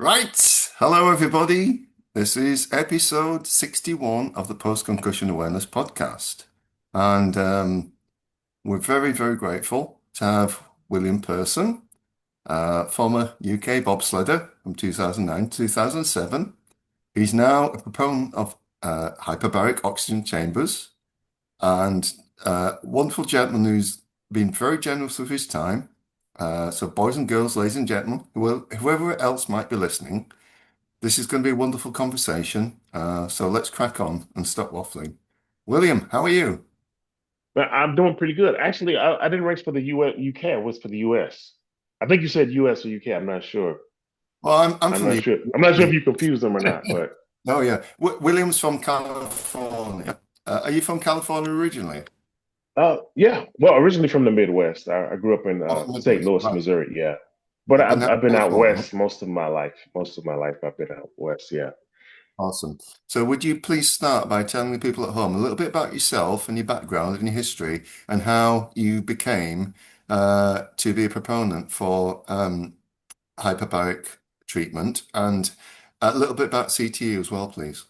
Right. Hello, everybody. This is episode 61 of the Post Concussion Awareness podcast. And we're very, very grateful to have William Person, former UK bobsledder from 2009 to 2007. He's now a proponent of hyperbaric oxygen chambers and wonderful gentleman who's been very generous with his time. So, boys and girls, ladies and gentlemen, whoever else might be listening, this is going to be a wonderful conversation. So let's crack on and stop waffling. William, how are you? But I'm doing pretty good. Actually, I didn't race for the UK. I was for the US. I think you said US or UK. I'm not sure. Well, I'm I'm from not the sure. I'm not sure if you confused them or not. But Oh yeah, William's from California. Are you from California originally? yeah. Well, originally from the Midwest. I grew up in Oh, from the St. Midwest, Louis, right? Missouri. Yeah. But But now I've been out California. west most of my life. Most of my life I've been out west. Yeah. Awesome. So would you please start by telling the people at home a little bit about yourself and your background and your history and how you became to be a proponent for hyperbaric treatment and a little bit about CTE as well, please.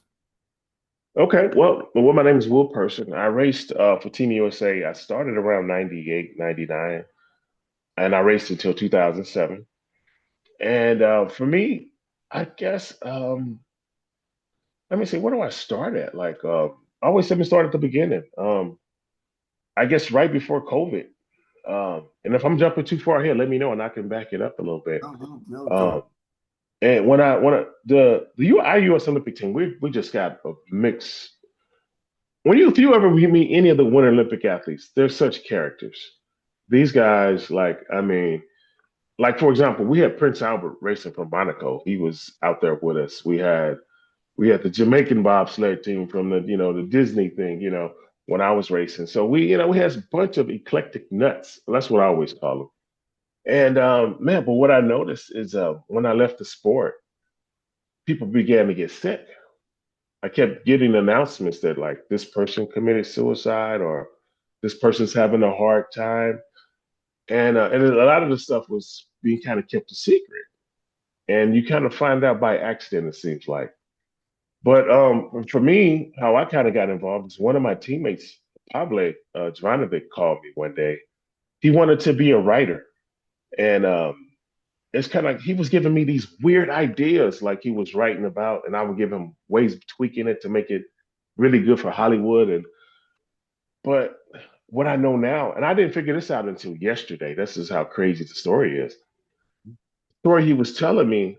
Okay. My name is Will Person. I raced for Team USA. I started around 98, 99, and I raced until 2007. And for me, I guess let me see, where do I start at? I always let me start at the beginning. I guess right before COVID. And if I'm jumping too far ahead, let me know and I can back it up a little bit. Oh, no, no, Um, go. and when our US Olympic team, we just got a mix. If you ever meet any of the Winter Olympic athletes, they're such characters. These guys, like for example, we had Prince Albert racing from Monaco. He was out there with us. We had the Jamaican bobsled team from the Disney thing, when I was racing. So we had a bunch of eclectic nuts. That's what I always call them. And man, but what I noticed is when I left the sport, people began to get sick. I kept getting announcements that like this person committed suicide or this person's having a hard time, and a lot of the stuff was being kind of kept a secret, and you kind of find out by accident. It seems like. But for me, how I kind of got involved is one of my teammates, Pable Jovanovic, called me one day. He wanted to be a writer, and it's kind of like he was giving me these weird ideas, like he was writing about, and I would give him ways of tweaking it to make it really good for Hollywood. But what I know now, and I didn't figure this out until yesterday. This is how crazy the story is. The story he was telling me,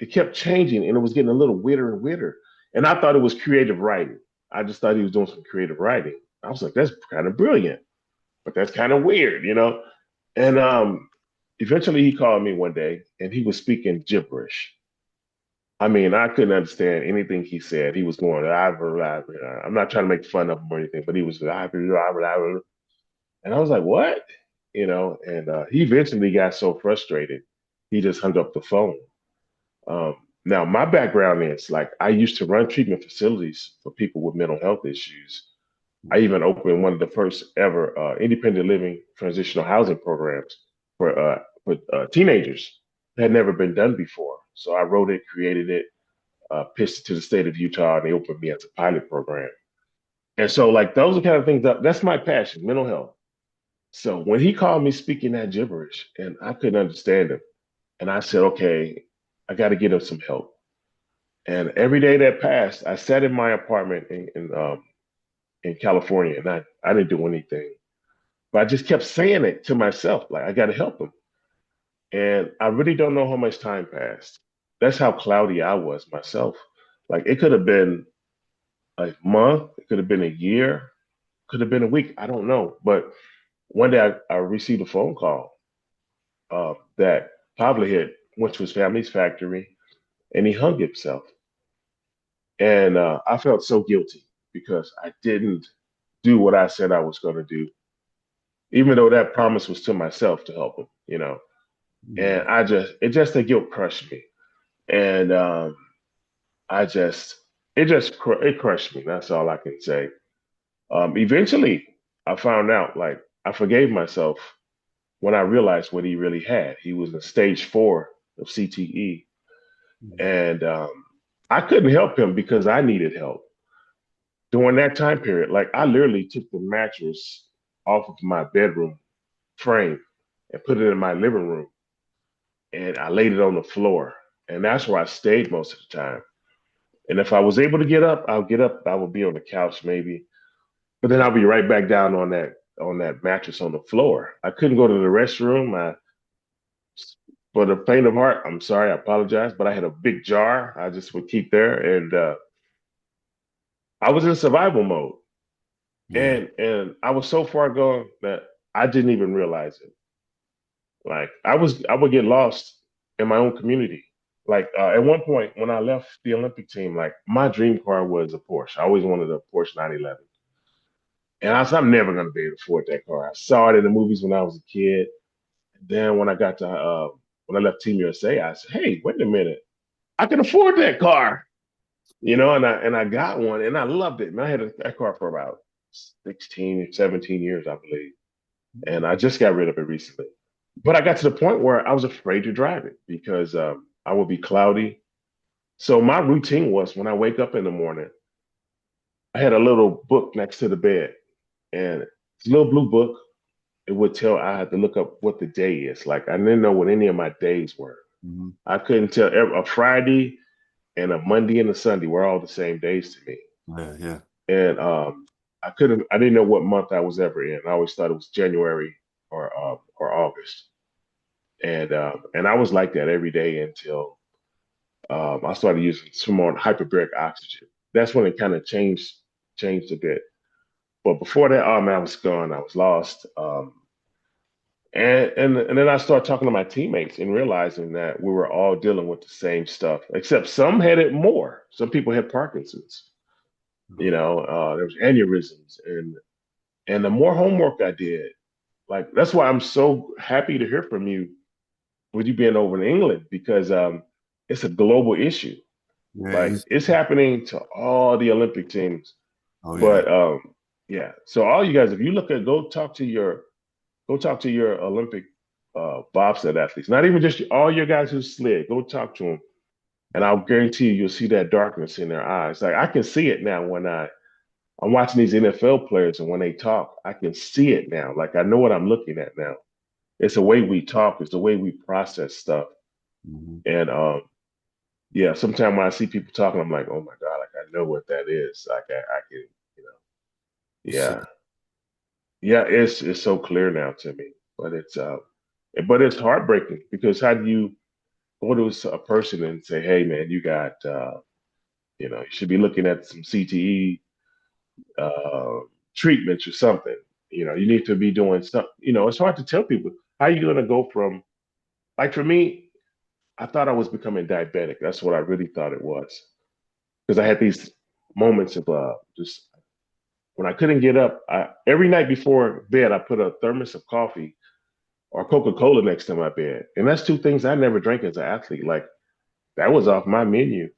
it kept changing and it was getting a little weirder and weirder. And I thought it was creative writing. I just thought he was doing some creative writing. I was like, that's kind of brilliant, but that's kind of weird. And eventually he called me one day and he was speaking gibberish. I mean, I couldn't understand anything he said. He was going, I'm not trying to make fun of him or anything, but he was, and I was like, what? And he eventually got so frustrated, he just hung up the phone. Um, Now, my background is like I used to run treatment facilities for people with mental health issues. I even opened one of the first ever independent living transitional housing programs for teenagers. It had never been done before. So I wrote it, created it, pitched it to the state of Utah, and they opened me as a pilot program. And so, like, those are kind of things that's my passion, mental health. So when he called me speaking that gibberish, and I couldn't understand him, and I said, okay, I got to get him some help. And every day that passed, I sat in my apartment in California, and I didn't do anything, but I just kept saying it to myself, like I got to help him. And I really don't know how much time passed. That's how cloudy I was myself. Like it could have been a month, it could have been a year, could have been a week. I don't know. But one day I received a phone call that Pablo had went to his family's factory and he hung himself. And I felt so guilty because I didn't do what I said I was going to do, even though that promise was to myself to help him. And the guilt crushed me. And I just, it crushed me. That's all I can say. Eventually, I found out, like, I forgave myself when I realized what he really had. He was in stage 4 of CTE. Mm. And I couldn't help him because I needed help during that time period. Like I literally took the mattress off of my bedroom frame and put it in my living room, and I laid it on the floor, and that's where I stayed most of the time. And if I was able to get up, I'll get up. I would be on the couch maybe, but then I'll be right back down on that mattress on the floor. I couldn't go to the restroom. For the faint of heart, I'm sorry, I apologize, but I had a big jar I just would keep there, and I was in survival mode, Yeah. and I was so far gone that I didn't even realize it. Like I would get lost in my own community. Like at one point when I left the Olympic team, like my dream car was a Porsche. I always wanted a Porsche 911. And I said, I'm never going to be able to afford that car. I saw it in the movies when I was a kid. And then when I left Team USA, I said, hey, wait a minute. I can afford that car. And I got one and I loved it. Man, I had that car for about 16 or 17 years, I believe. And I just got rid of it recently. But I got to the point where I was afraid to drive it because I would be cloudy. So my routine was when I wake up in the morning, I had a little book next to the bed, and it's a little blue book. It would tell I had to look up what the day is. Like I didn't know what any of my days were. Mhm. I couldn't tell. A Friday and a Monday and a Sunday were all the same days to me, Yeah, yeah. and I didn't know what month I was ever in. I always thought it was January or August, and I was like that every day until I started using some more hyperbaric oxygen. That's when it kind of changed a bit. But before that, oh man, I was gone. I was lost. And then I started talking to my teammates and realizing that we were all dealing with the same stuff, except some had it more. Some people had Parkinson's. There was aneurysms, and the more homework I did, like that's why I'm so happy to hear from you with you being over in England because it's a global issue. Yeah, it Like is. it's happening to all the Olympic teams. Oh, yeah. But yeah, so all you guys, if you look at go talk to your Olympic bobsled athletes, not even just all your guys who slid. Go talk to them, and I'll guarantee you'll see that darkness in their eyes. Like I can see it now when I'm watching these NFL players, and when they talk, I can see it now. Like I know what I'm looking at now. It's the way we talk. It's the way we process stuff. Mhm. And yeah, sometimes when I see people talking, I'm like, oh my God, like I know what that is. Like I can, you know, So, yeah, yeah. It's so clear now to me, but it's heartbreaking because how do you go to a person and say, hey man, you got, you should be looking at some CTE treatments or something. You need to be doing something. It's hard to tell people how you going to go from like for me. I thought I was becoming diabetic. That's what I really thought it was because I had these moments of just when I couldn't get up. Every night before bed, I put a thermos of coffee or Coca Cola next to my bed, and that's two things I never drank as an athlete. Like that was off my menu,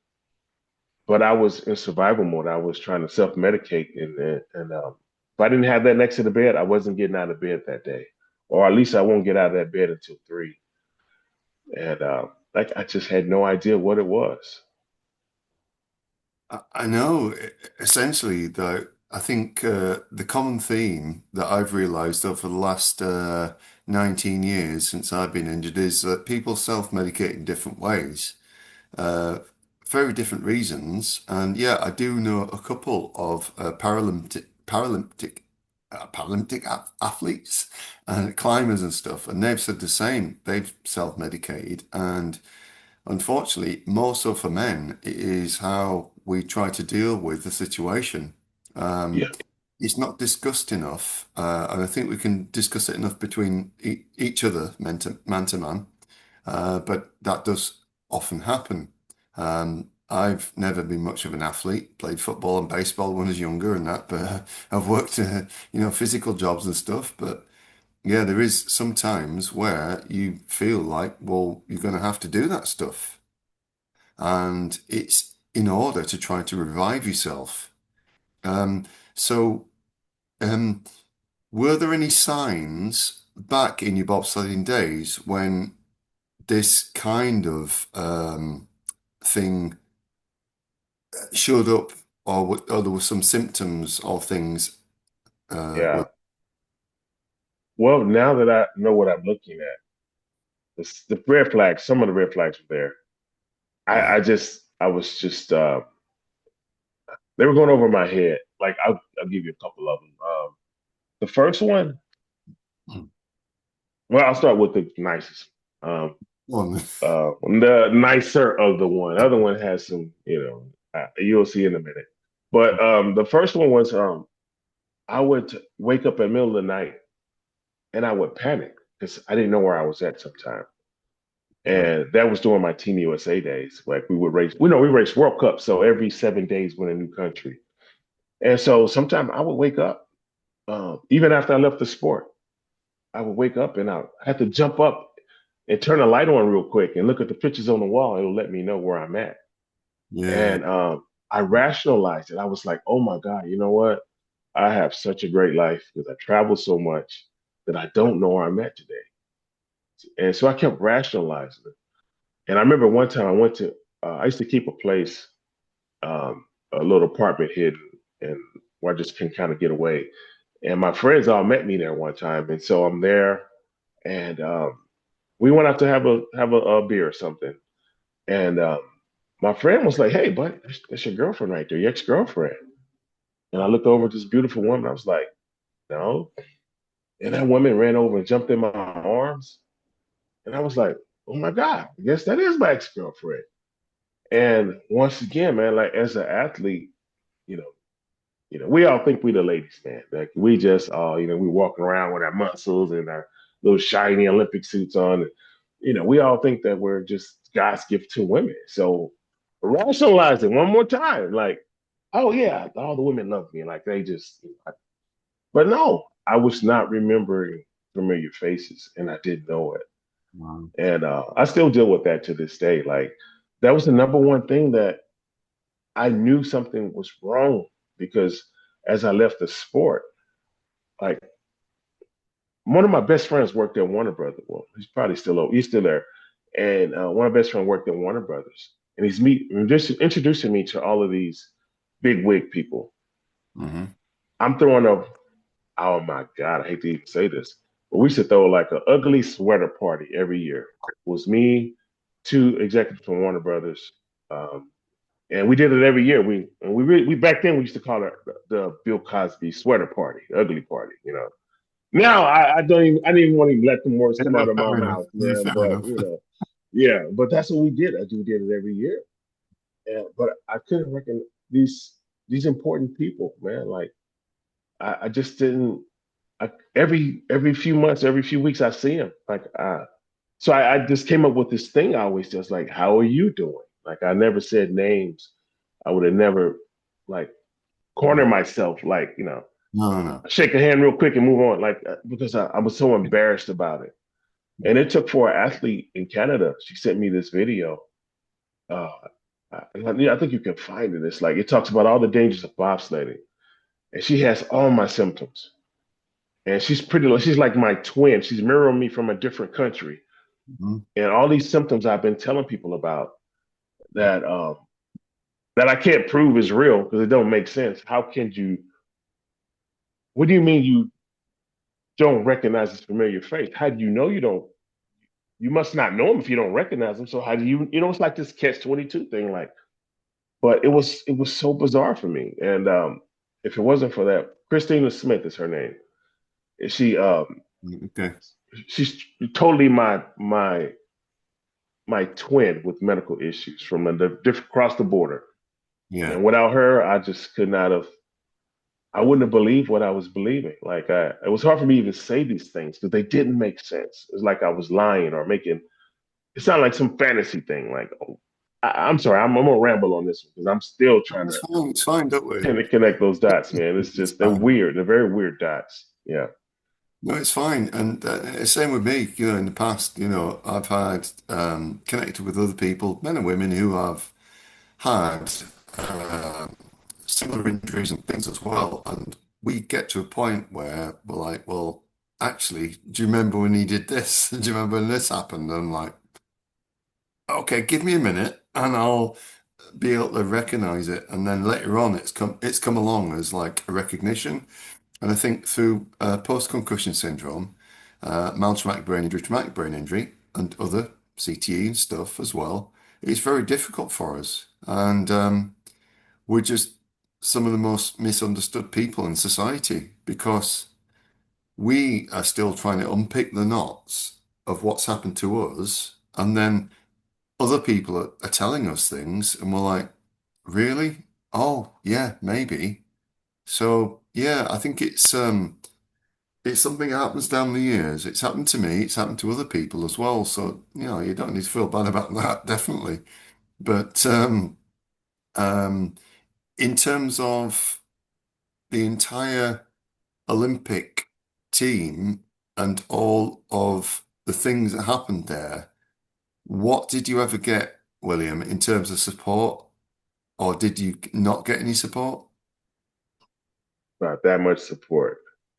but I was in survival mode. I was trying to self medicate, and if I didn't have that next to the bed, I wasn't getting out of bed that day, or at least I won't get out of that bed until 3. And like I just had no idea what it was. I know, essentially, though, I think the common theme that I've realized over the last 19 years since I've been injured is that people self-medicate in different ways, uh, very different reasons. And yeah, I do know a couple of Paralympic athletes and climbers and stuff, and they've said the same. They've self-medicated, and unfortunately, more so for men, it is how we try to deal with the situation. Um, Yeah, it's not discussed enough, and I think we can discuss it enough between each other, man to man. But that does often happen. I've never been much of an athlete, played football and baseball when I was younger and that, but I've worked, physical jobs and stuff. But yeah, there is some times where you feel like, well, you're going to have to do that stuff. And it's in order to try to revive yourself. Um, so, um, were there any signs back in your bobsledding days when this kind of thing showed up, or there were some symptoms of things. Yeah. Well, now that I know what I'm looking at, the red flags, some of the red flags were there. Right. I was just, they were going over my head. Like, I'll give you a couple of them. The first one, Mm. well, I'll start with the nicest. Um, One. the nicer of the one. The other one has some, you'll see in a minute. But the first one was I would wake up in the middle of the night and I would panic because I didn't know where I was at sometime. Right. And that was during my Team USA days. Like we would race, we raced World Cup. So every 7 days we're in a new country. And so sometimes I would wake up, even after I left the sport, I would wake up and I had to jump up and turn the light on real quick and look at the pictures on the wall. It'll let me know where I'm at. Yeah. And I rationalized it. I was like, oh my God, you know what? I have such a great life because I travel so much that I don't know where I'm at today. And so I kept rationalizing it. And I remember one time I used to keep a place, a little apartment hidden, and where I just can kind of get away. And my friends all met me there one time. And so I'm there and we went out to a beer or something. And my friend was like, hey, bud, that's your girlfriend right there, your ex-girlfriend. And I looked over at this beautiful woman. I was like, no. And that woman ran over and jumped in my arms. And I was like, oh my God, I guess that is my ex-girlfriend. And once again, man, like as an athlete, you know, we all think we the ladies, man. Like we just all, we walking around with our muscles and our little shiny Olympic suits on. And, we all think that we're just God's gift to women. So rationalize it one more time. Like, oh yeah, all the women love me. Like they just, but no, I was not remembering familiar faces and I didn't know it. Wow. And I still deal with that to this day. Like that was the number one thing that I knew something was wrong because as I left the sport, like one of my best friends worked at Warner Brothers. Well, he's probably still he's still there. And one of my best friends worked at Warner Brothers. And just introducing me to all of these big wig people. Hmm. I'm throwing a, oh my God, I hate to even say this, but we used to throw like an ugly sweater party every year. It was me, two executives from Warner Brothers, um, and we did it every year. We back then we used to call it the Bill Cosby sweater party, ugly party. Now I don't even I didn't even want to let them words come Yeah, out of my fair enough. mouth, Yeah, man. fair But enough. yeah, but that's what we did. We did it every year. But I couldn't reckon these important people, man. Like I just didn't. Every few months, every few weeks, I see them. Like so I just came up with this thing. I always just like, how are you doing? Like I never said names. I would have never like corner myself. Like No, no, no. shake a hand real quick and move on. Like because I was so embarrassed about it. And it took for an athlete in Canada. She sent me this video. Uh, I think you can find it. It's like it talks about all the dangers of bobsledding, and she has all my symptoms. And she's pretty. She's like my twin. She's mirroring me from a different country, Mhm. and all these symptoms I've been telling people about that that I can't prove is real because it don't make sense. How can you? What do you mean you don't recognize this familiar face? How do you know you don't? You must not know him if you don't recognize him. So how do you? It's like this catch-22 thing. Like, but it was so bizarre for me. And if it wasn't for that, Christina Smith is her name. She Okay. she's totally my twin with medical issues from the different across the border. Yeah. And without her, I just could not have. I wouldn't have believed what I was believing. Like it was hard for me to even say these things because they didn't make sense. It's like I was lying or making. It sounded like some fantasy thing. Like, oh, I'm sorry, I'm gonna ramble on this one because I'm still trying It's to fine. It's fine. Don't worry. kind of connect those dots, man. It's It's just they're fine. weird. They're very weird dots. Yeah. No, it's fine. And same with me. In the past, I've had connected with other people, men and women, who have had uh, similar injuries and things as well. And we get to a point where we're like, well, actually, do you remember when he did this? Do you remember when this happened? And I'm like, okay, give me a minute. and I'll be able to recognize it. And then later on, it's come along as like a recognition. And I think through post concussion syndrome, mild traumatic brain injury, and other CTE and stuff as well, it's very difficult for us. And we're just some of the most misunderstood people in society because we are still trying to unpick the knots of what's happened to us. And then other people are telling us things, and we're like, really? Oh, yeah, maybe. So yeah, I think it's something that happens down the years. It's happened to me, it's happened to other people as well. So, you don't need to feel bad about that, definitely. But um in terms of the entire Olympic team and all of the things that happened there, what did you ever get, William, in terms of support? Or did you not get any support? Not that much support.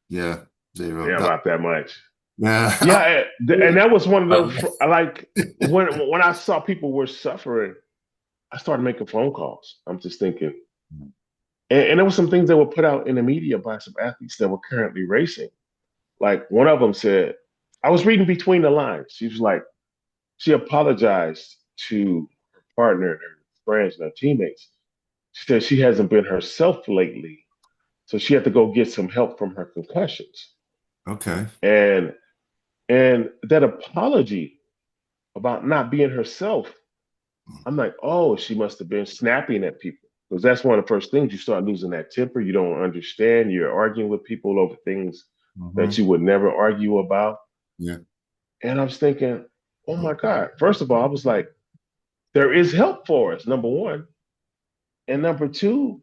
Yeah, zero. Yeah, about that much. Yeah. Yeah, and that was one of the like when I saw people were suffering, I started making phone calls. I'm just thinking, and there were some things that were put out in the media by some athletes that were currently racing. Like one of them said, I was reading between the lines. She was like, she apologized to her partner and her friends and her teammates. She said she hasn't been herself lately, so she had to go get some help from her concussions. Okay. And that apology about not being herself, I'm like, oh, she must have been snapping at people. Because that's one of the first things you start losing that temper. You don't understand. You're arguing with people over things that Hmm. you would never argue about. Yeah. And I was thinking, oh my God. First of all, I was like, there is help for us, number one. And number two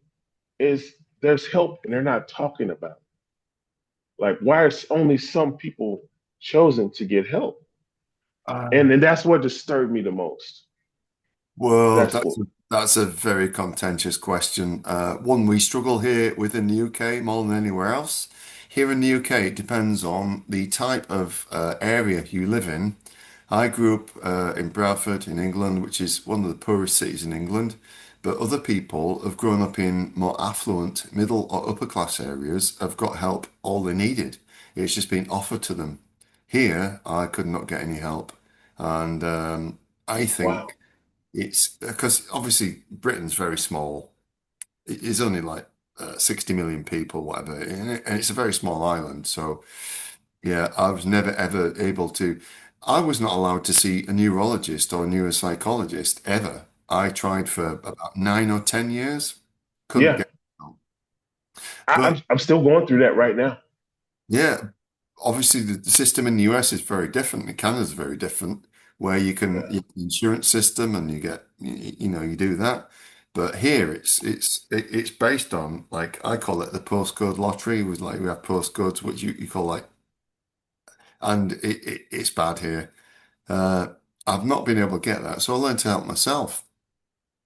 is there's help and they're not talking about it. Like, why are only some people chosen to get help? And Um, then that's what disturbed me the most. well, That's that's what, a very contentious question. One we struggle here within the UK more than anywhere else. Here in the UK, it depends on the type of area you live in. I grew up in Bradford in England, which is one of the poorest cities in England. But other people have grown up in more affluent, middle or upper class areas, have got help all they needed. It's just been offered to them. Here, I could not get any help. And I wow. think it's because obviously Britain's very small. It's only like 60 million people, whatever, and it's a very small island. So yeah, I was never ever able to. I was not allowed to see a neurologist or a neuropsychologist ever. I tried for about 9 or 10 years, couldn't Yeah. get help. I'm, But I'm still going through that right now. yeah, obviously the system in the US is very different. And Canada's very different, where Yeah. insurance system and you get you do that. But here it's based on, like, I call it the postcode lottery. With like we have postcodes which you call like, and it's bad here. Uh, I've not been able to get that, so I learned to help myself.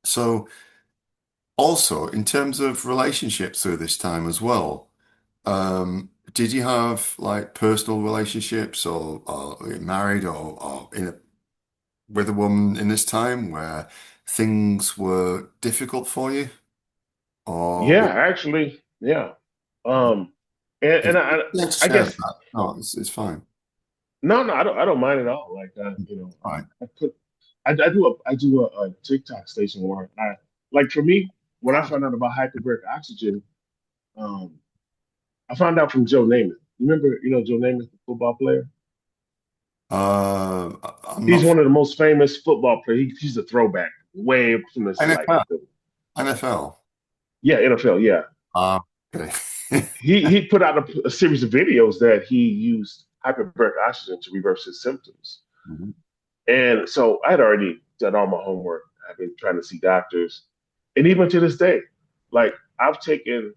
So also in terms of relationships through this time as well. Did you have like personal relationships or were you married or with a woman in this time where things were difficult for you? Or Yeah, actually, yeah. Um, and, if and you I, can't I share guess that, no, it's fine. no, I don't mind at all. Like, All right. I do a TikTok station where like for me, when I found out about hyperbaric oxygen, um, I found out from Joe Namath. You remember, Joe Namath, the football player? I'm He's not one of the most famous football players. He's a throwback, way from this like NFL. NFL. yeah, NFL, yeah. Okay. He put out a series of videos that he used hyperbaric oxygen to reverse his symptoms. Mhm. And so I had already done all my homework. I've been trying to see doctors. And even to this day, like I've taken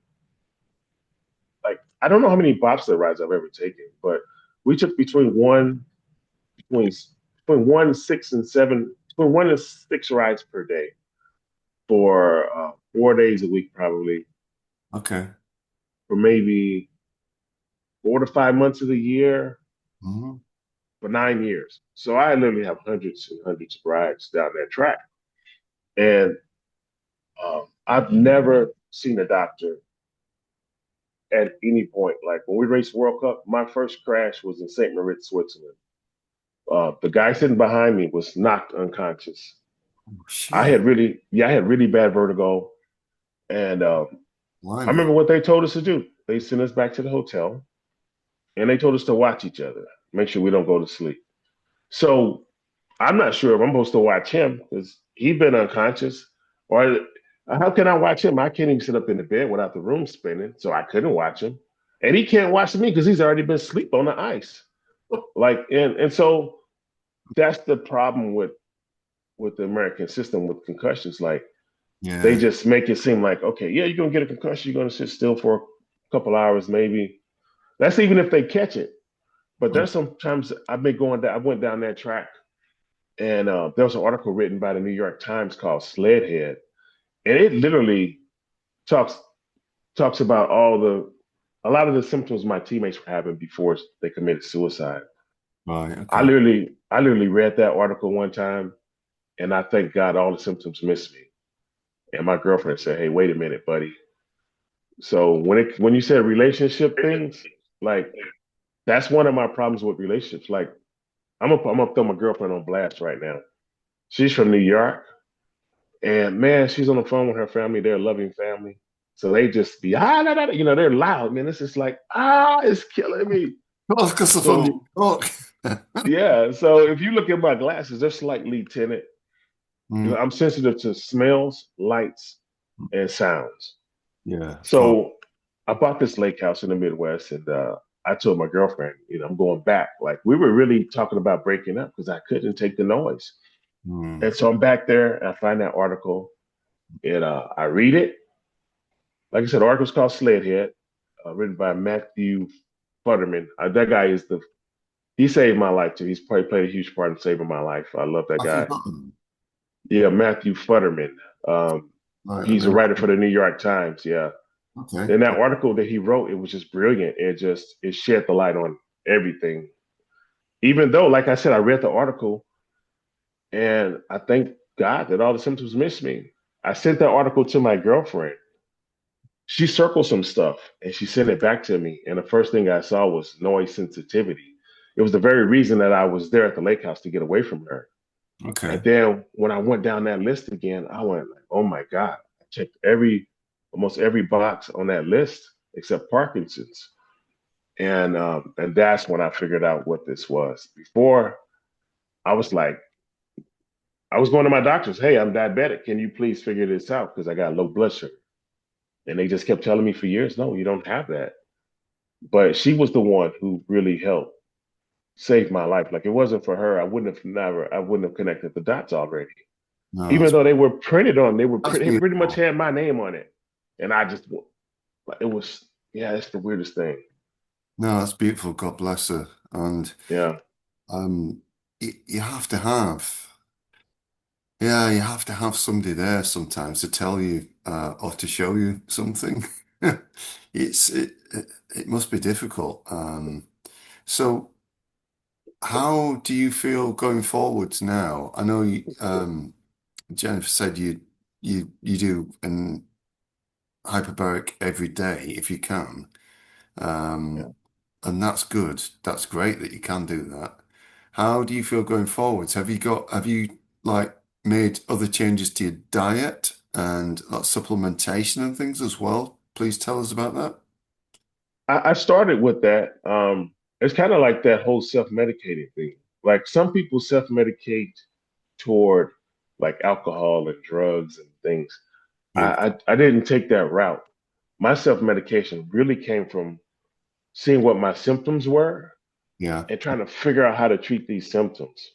like I don't know how many bobsled rides I've ever taken, but we took between between 1, 6, and 7, between 1 and 6 rides per day for 4 days a week, probably Okay. for maybe 4 to 5 months of the year Mhm. for 9 years. So I literally have hundreds and hundreds of rides down that track. And I've never seen a doctor at any point. Like when we raced World Cup, my first crash was in St. Moritz, Switzerland. The guy sitting behind me was knocked unconscious. Oh, shit. I had really bad vertigo. And I remember Blimey. what they told us to do. They sent us back to the hotel and they told us to watch each other, make sure we don't go to sleep. So I'm not sure if I'm supposed to watch him because he'd been unconscious. Or how can I watch him? I can't even sit up in the bed without the room spinning. So I couldn't watch him. And he can't watch me because he's already been asleep on the ice. Like and so that's the problem with the American system with concussions. Like they Yeah. just make it seem like, okay, yeah, you're gonna get a concussion, you're gonna sit still for a couple hours, maybe. That's even if they catch it. But there's sometimes I've been going down, I went down that track and there was an article written by the New York Times called Sledhead. And it literally talks talks about a lot of the symptoms my teammates were having before they committed suicide. Right. Okay. I literally read that article one time and I thank God all the symptoms missed me. And my girlfriend said, "Hey, wait a minute, buddy." So when you said relationship things, like that's one of my problems with relationships. Like I'm gonna throw my girlfriend on blast right now. She's from New York, and man, she's on the phone with her family. They're a loving family, so they just be they're loud, man. It's just like it's killing me. Oh, because the phone. So Oh. yeah, so if you look at my glasses, they're slightly tinted. Mm, I'm sensitive to smells, lights, and sounds. yeah. Can't. So I bought this lake house in the Midwest, and I told my girlfriend, I'm going back. Like we were really talking about breaking up because I couldn't take the noise. Mm, And so I'm back there, and I find that article, and I read it. Like I said, the article's called Sledhead, written by Matthew Futterman. That guy he saved my life too. He's probably played a huge part in saving my life. I love that have you guy. got them? Yeah, Matthew Futterman. Um, Right. Let he's me a write writer for the New York Times. Yeah. Okay. And that article that he wrote, it was just brilliant. It shed the light on everything. Even though, like I said, I read the article and I thank God that all the symptoms missed me. I sent that article to my girlfriend. She circled some stuff and she sent it back to me. And the first thing I saw was noise sensitivity. It was the very reason that I was there at the lake house to get away from her. Okay. And then when I went down that list again, I went like, oh my God. I checked almost every box on that list except Parkinson's. And that's when I figured out what this was. Before I was like, I was going to my doctors, hey, I'm diabetic. Can you please figure this out? Because I got low blood sugar. And they just kept telling me for years, no, you don't have that. But she was the one who really helped save my life. Like it wasn't for her, I wouldn't have connected the dots already. No, Even though they were printed on, that's it pretty much beautiful. had my name on it. And I just, it was, yeah, it's the weirdest thing. No, that's beautiful. God bless her. And Yeah. you have to have, yeah, you have to have somebody there sometimes to tell you or to show you something. It must be difficult. So how do you feel going forwards now? I know Jennifer said you do an hyperbaric every day if you can. Yeah. Um, and that's good. That's great that you can do that. How do you feel going forwards? Have you like made other changes to your diet and like supplementation and things as well? Please tell us about that. I started with that. It's kind of like that whole self-medicating thing. Like some people self-medicate toward like alcohol and drugs and things. Yeah. I didn't take that route. My self-medication really came from seeing what my symptoms were Yeah. and trying to figure out how to treat these symptoms.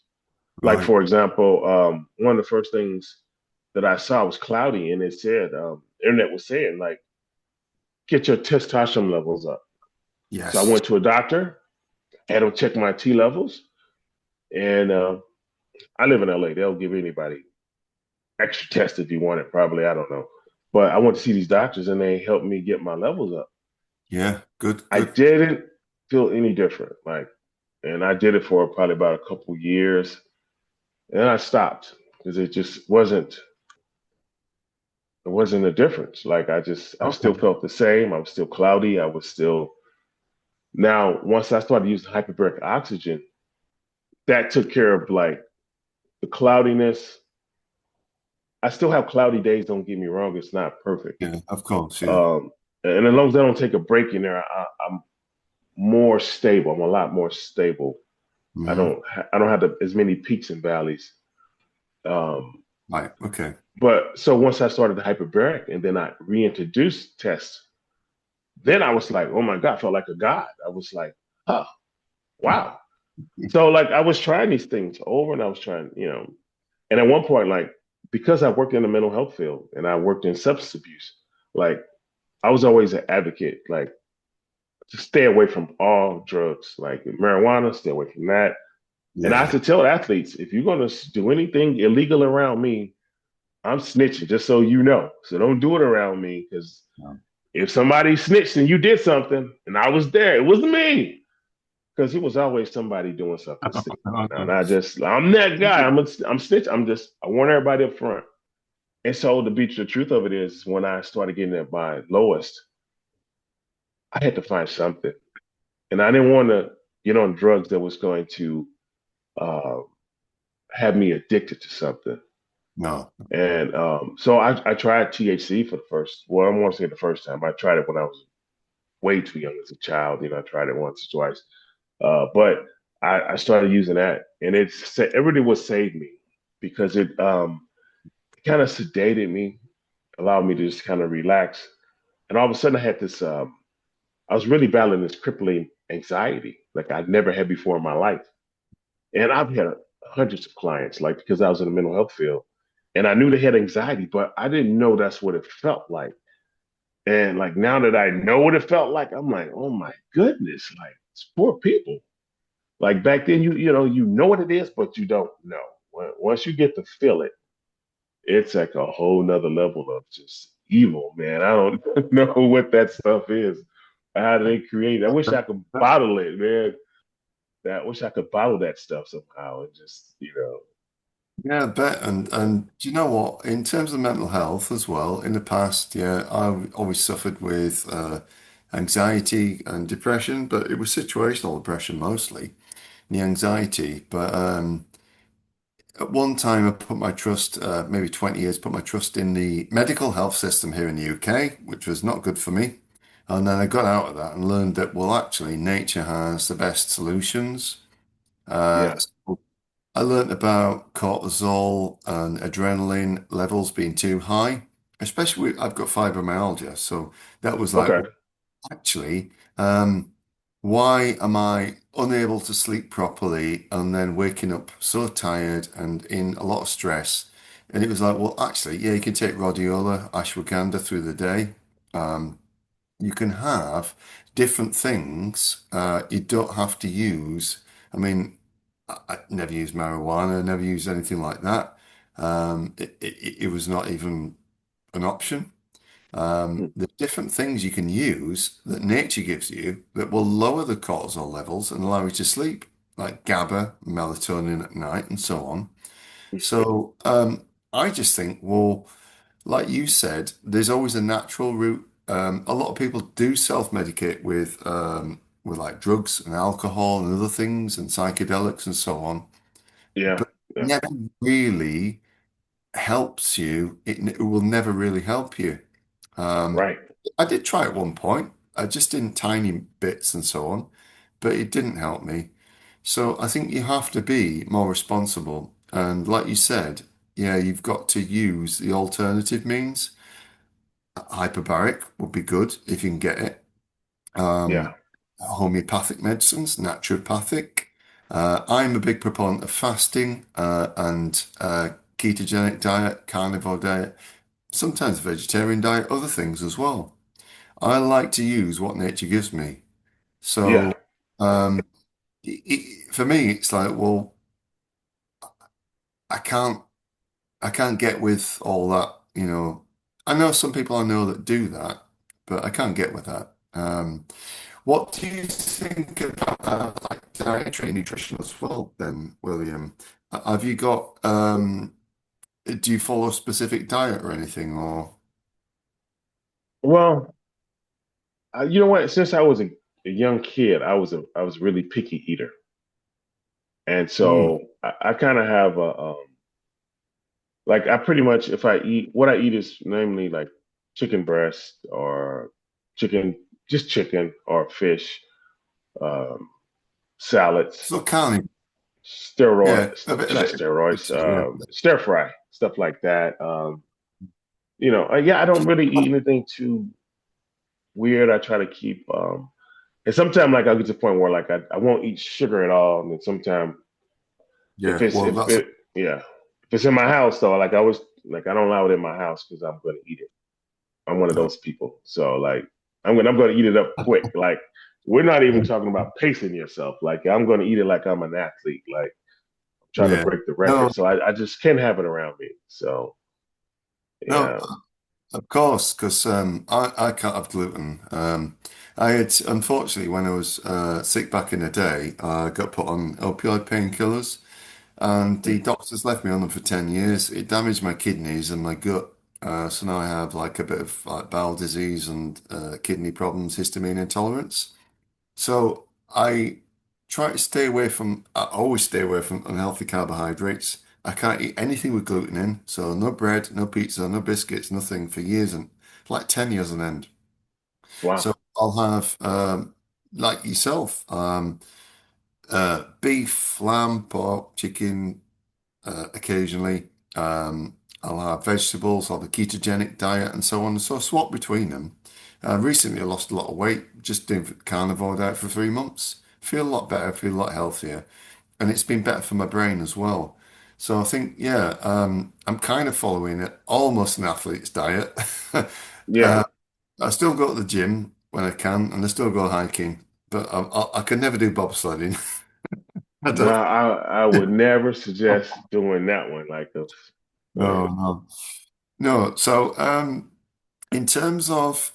Like Right. for example, one of the first things that I saw was cloudy, and it said, internet was saying like, get your testosterone levels up. So I Yes. went to a doctor, had him check my T levels, and I live in LA. They'll give anybody extra test if you want it. Probably, I don't know. But I went to see these doctors, and they helped me get my levels up. Yeah. Good. I Good. didn't feel any different. Like, and I did it for probably about a couple years, and then I stopped because it just wasn't. it wasn't a difference. Like I still Okay. felt the same. I was still cloudy. I was still now. Once I started using hyperbaric oxygen, that took care of like the cloudiness. I still have cloudy days. Don't get me wrong; it's not perfect. Yeah, of course. Yeah. Um, and as long as I don't take a break in there, I'm more stable. I'm a lot more stable. Hmm. I don't have as many peaks and valleys. Um, Right. Okay. but so once I started the hyperbaric and then I reintroduced tests, then I was like, oh my God, I felt like a god. I was like, oh, wow. So like I was trying these things over and I was trying, and at one point, like because I worked in the mental health field and I worked in substance abuse, like I was always an advocate, like to stay away from all drugs, like marijuana, stay away from that. And I have Yeah. to tell athletes, if you're gonna do anything illegal around me, I'm snitching, just so you know. So don't do it around me, because No. if somebody snitched and you did something and I was there, it was me. Because it was always somebody doing something stupid. And I'm that guy. I'm snitch. I warn everybody up front. And so the truth of it is, when I started getting at my lowest, I had to find something, and I didn't want to get on drugs that was going to uh, have me addicted to something. No. And so I tried THC for the first. Well, I don't want to say the first time. I tried it when I was way too young as a child. I tried it once or twice. But I started using that, and it really would save me because it kind of sedated me, allowed me to just kind of relax. And all of a sudden, I had this. I was really battling this crippling anxiety like I'd never had before in my life, and I've had hundreds of clients like because I was in the mental health field, and I knew they had anxiety, but I didn't know that's what it felt like. And like now that I know what it felt like, I'm like, oh my goodness, like it's poor people. Like back then, you know what it is, but you don't know. Once you get to feel it, it's like a whole nother level of just evil, man. I don't know what that stuff is. How do they create it? I wish I could bottle it, man. I wish I could bottle that stuff somehow and just, Yeah, I bet. And do you know what? In terms of mental health as well, in the past, yeah, I always suffered with anxiety and depression, but it was situational depression mostly, the anxiety. But at one time, I put my trust, maybe 20 years, put my trust in the medical health system here in the UK, which was not good for me. And then I got out of that and learned that, well, actually, nature has the best solutions. yeah, So I learned about cortisol and adrenaline levels being too high, especially I've got fibromyalgia. So that was like, okay, well, actually, um, why am I unable to sleep properly and then waking up so tired and in a lot of stress? And it was like, well, actually, yeah, you can take rhodiola, ashwagandha through the day. You can have different things. You don't have to use. I mean, I never used marijuana, never used anything like that. It was not even an option. mm, There's different things you can use that nature gives you that will lower the cortisol levels and allow you to sleep, like GABA, melatonin at night, and so on. mm, So I just think, well, like you said, there's always a natural route. A lot of people do self-medicate with like drugs and alcohol and other things and psychedelics and so on, yeah, but it yeah, never really helps you. It will never really help you. Um, right, I did try at one point. I just in tiny bits and so on, but it didn't help me. So I think you have to be more responsible. And like you said, yeah, you've got to use the alternative means. Hyperbaric would be good if you can get it. yeah, Homeopathic medicines, naturopathic. I'm a big proponent of fasting and ketogenic diet, carnivore diet, sometimes vegetarian diet, other things as well. I like to use what nature gives me. yeah, So um, for me, it's like, well, I can't, I can't get with all that. I know some people I know that do that, but I can't get with that. What do you think about like dietary and nutrition as well, then, William? Have you got, do you follow a specific diet or anything, or? Well, you know what? Since I was a young kid, I was a really picky eater, and Mm, so I kind of have a like I pretty much if I eat what I eat is namely like chicken breast or chicken, just chicken or fish, um, salads, so carnivore. Yeah, steroids, a not bit. steroids, Yeah. stir fry stuff like that. Yeah, I don't really eat anything too weird. I try to keep and sometimes like I'll get to the point where like I won't eat sugar at all. And then sometimes if Yeah. it's Well, if that's it yeah. If it's in my house though, like I was like I don't allow it in my house because I'm gonna eat it. I'm one of no. those people. So like I'm gonna eat it up quick. Like we're not even talking about pacing yourself. Like I'm gonna eat it like I'm an athlete. Like I'm trying to Yeah. break the record. No, So I just can't have it around me. So no, yeah. of course, because I can't have gluten. I had, unfortunately, when I was sick back in the day, I got put on opioid painkillers, and the Mm. doctors left me on them for 10 years. It damaged my kidneys and my gut. So now I have like a bit of like bowel disease and kidney problems, histamine intolerance. So I try to stay away from, I always stay away from unhealthy carbohydrates. I can't eat anything with gluten in. So no bread, no pizza, no biscuits, nothing for years and like 10 years on end. Wow. So I'll have, like yourself, beef, lamb, pork, chicken, occasionally. I'll have vegetables, I'll have a ketogenic diet and so on. So I swap between them. Recently, I lost a lot of weight just doing carnivore diet for 3 months. Feel a lot better, feel a lot healthier. And it's been better for my brain as well. So I think, yeah, I'm kind of following it, almost an athlete's diet. Yeah. I still go to the gym when I can, and I still go hiking, but I can never do bobsledding. I No, don't. I would never suggest doing that one. Like a No, no. No, so in terms of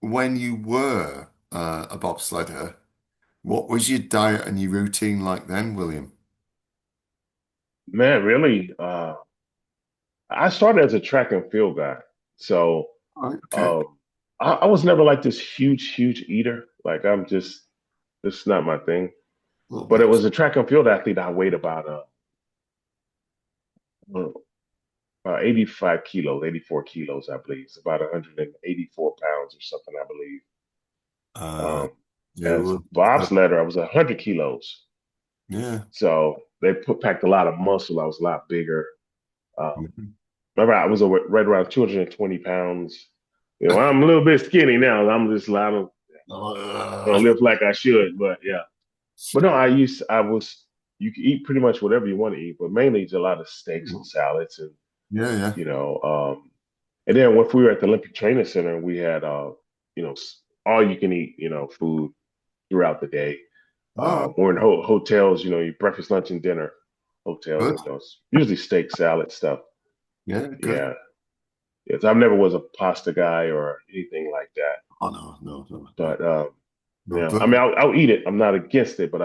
when you were a bobsledder, what was your diet and your routine like then, William? man, really. I started as a track and field guy, so Right, okay. um, I was never like this huge eater. Like I'm just this is not my thing. A little But it bit. was a track and field athlete. I weighed about uh, 85 kilos, 84 kilos, I believe. It's about 184 pounds or something, I believe. Uh, Um, yeah, as well, bobsledder, I was 100 kilos. yeah. So they packed a lot of muscle. I was a lot bigger. Um, Mhm. remember, I was right around 220 pounds. You know, I'm a little bit skinny now. I don't Uh, live like I should, but yeah. But no, I was, you can eat pretty much whatever you want to eat, but mainly it's a lot of steaks and salads and, yeah, yeah. you know, and then if we were at the Olympic Training Center, we had, all you can eat, food throughout the day. Oh, We're in hotels, your breakfast, lunch, and dinner hotels, good. and it's usually steak, salad stuff. Yeah, good. Yeah. Yes, I never was a pasta guy or anything like that. Oh, no, no, no, no. But No, I good. mean, I'll eat it. I'm not against it, but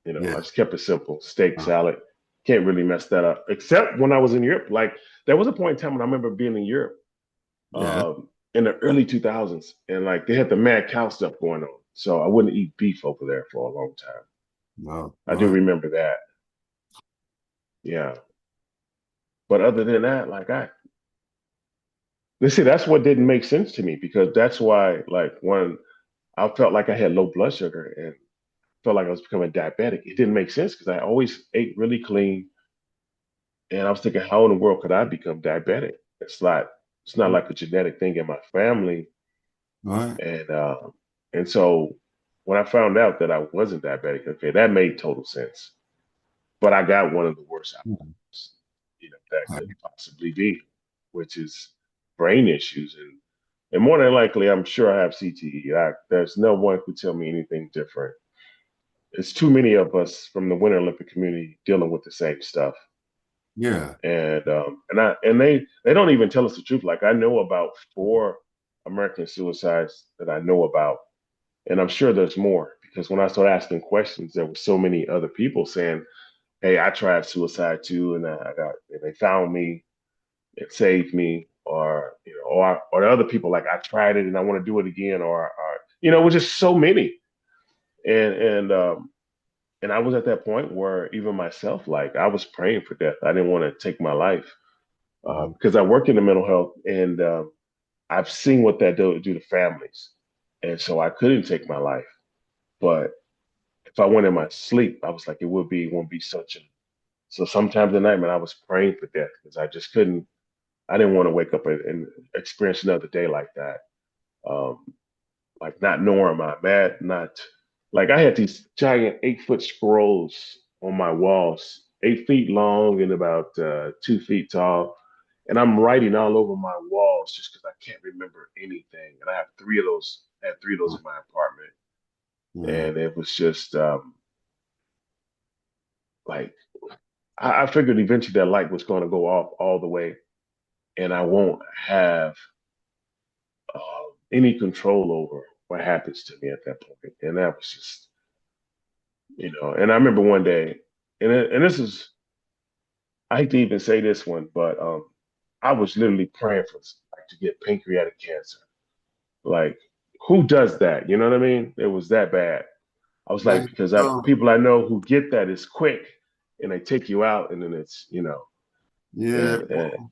Yeah. I just kept it simple. Steak, Oh, salad. Can't really mess that up. Except when I was in Europe. Like there was a point in time when I remember being in Europe yeah. in the early 2000s, and like they had the mad cow stuff going on. So I wouldn't eat beef over there for a long time. No, I do right. remember that. Yeah. But other than that, like let's see, that's what didn't make sense to me because that's why, like, when I felt like I had low blood sugar and felt like I was becoming diabetic, it didn't make sense because I always ate really clean, and I was thinking, how in the world could I become diabetic? It's not like a genetic thing in my family, Right. and so when I found out that I wasn't diabetic, okay, that made total sense. But I got one of the worst outcomes, that could possibly be, which is brain issues and more than likely, I'm sure I have CTE. There's no one who tell me anything different. It's too many of us from the Winter Olympic community dealing with the same stuff, Yeah. and they don't even tell us the truth. Like I know about 4 American suicides that I know about, and I'm sure there's more because when I started asking questions, there were so many other people saying, "Hey, I tried suicide too, and and they found me, it saved me." or or the other people like I tried it and I want to do it again, or it was just so many, and and um, and I was at that point where even myself, like I was praying for death. I didn't want to take my life Mhm. because I work in the mental health, and I've seen what that do to families, and so I couldn't take my life. But if I went in my sleep, I was like, it won't be such a. So sometimes at night, man, I was praying for death because I just couldn't. I didn't want to wake up and experience another day like that. Um, like not knowing my mad, not like I had these giant 8 foot scrolls on my walls, 8 feet long and about 2 feet tall. And I'm writing all over my walls just because I can't remember anything. And I have three of those, I had three of those in my apartment. Yeah. And it was just like I figured eventually that light was going to go off all the way and I won't have any control over what happens to me at that point. And that was just, and I remember one day, and this is, I hate to even say this one, but I was literally praying for like to get pancreatic cancer. Like, who does that? You know what I mean? It was that bad. I was Yeah. like, because So, people I know who get that is quick, and they take you out, and then it's yeah. and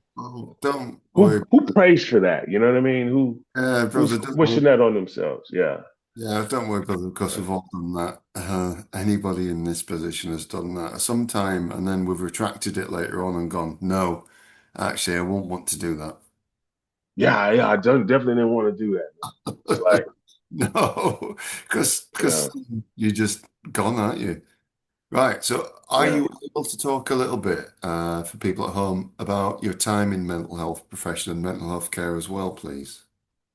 Don't worry. who prays for that? You know what I mean? Who's Brother, don't worry. wishing that on themselves? Yeah, Yeah, don't worry, brother, because we've all done that. Anybody in this position has done that at some time, and then we've retracted it later on and gone, no, actually, I won't want to do yeah. I definitely didn't want to do that. It's that. like, No, because yeah, you're just gone, aren't you? Right. So, are yeah. you able to talk a little bit for people at home about your time in mental health profession and mental health care as well, please?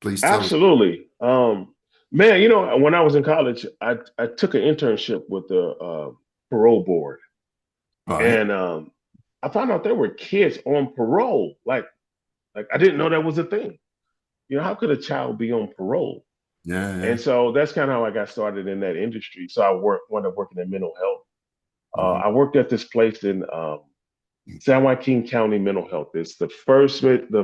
Please tell us. Absolutely. Man, when I was in college, I took an internship with the parole board, Right. and I found out there were kids on parole. Like I didn't know that was a thing. How could a child be on parole? Yeah, And yeah. so that's kind of how I got started in that industry. So wound up working in mental health. Hmm. I worked at this place in San Joaquin County Mental Health. It's the first mental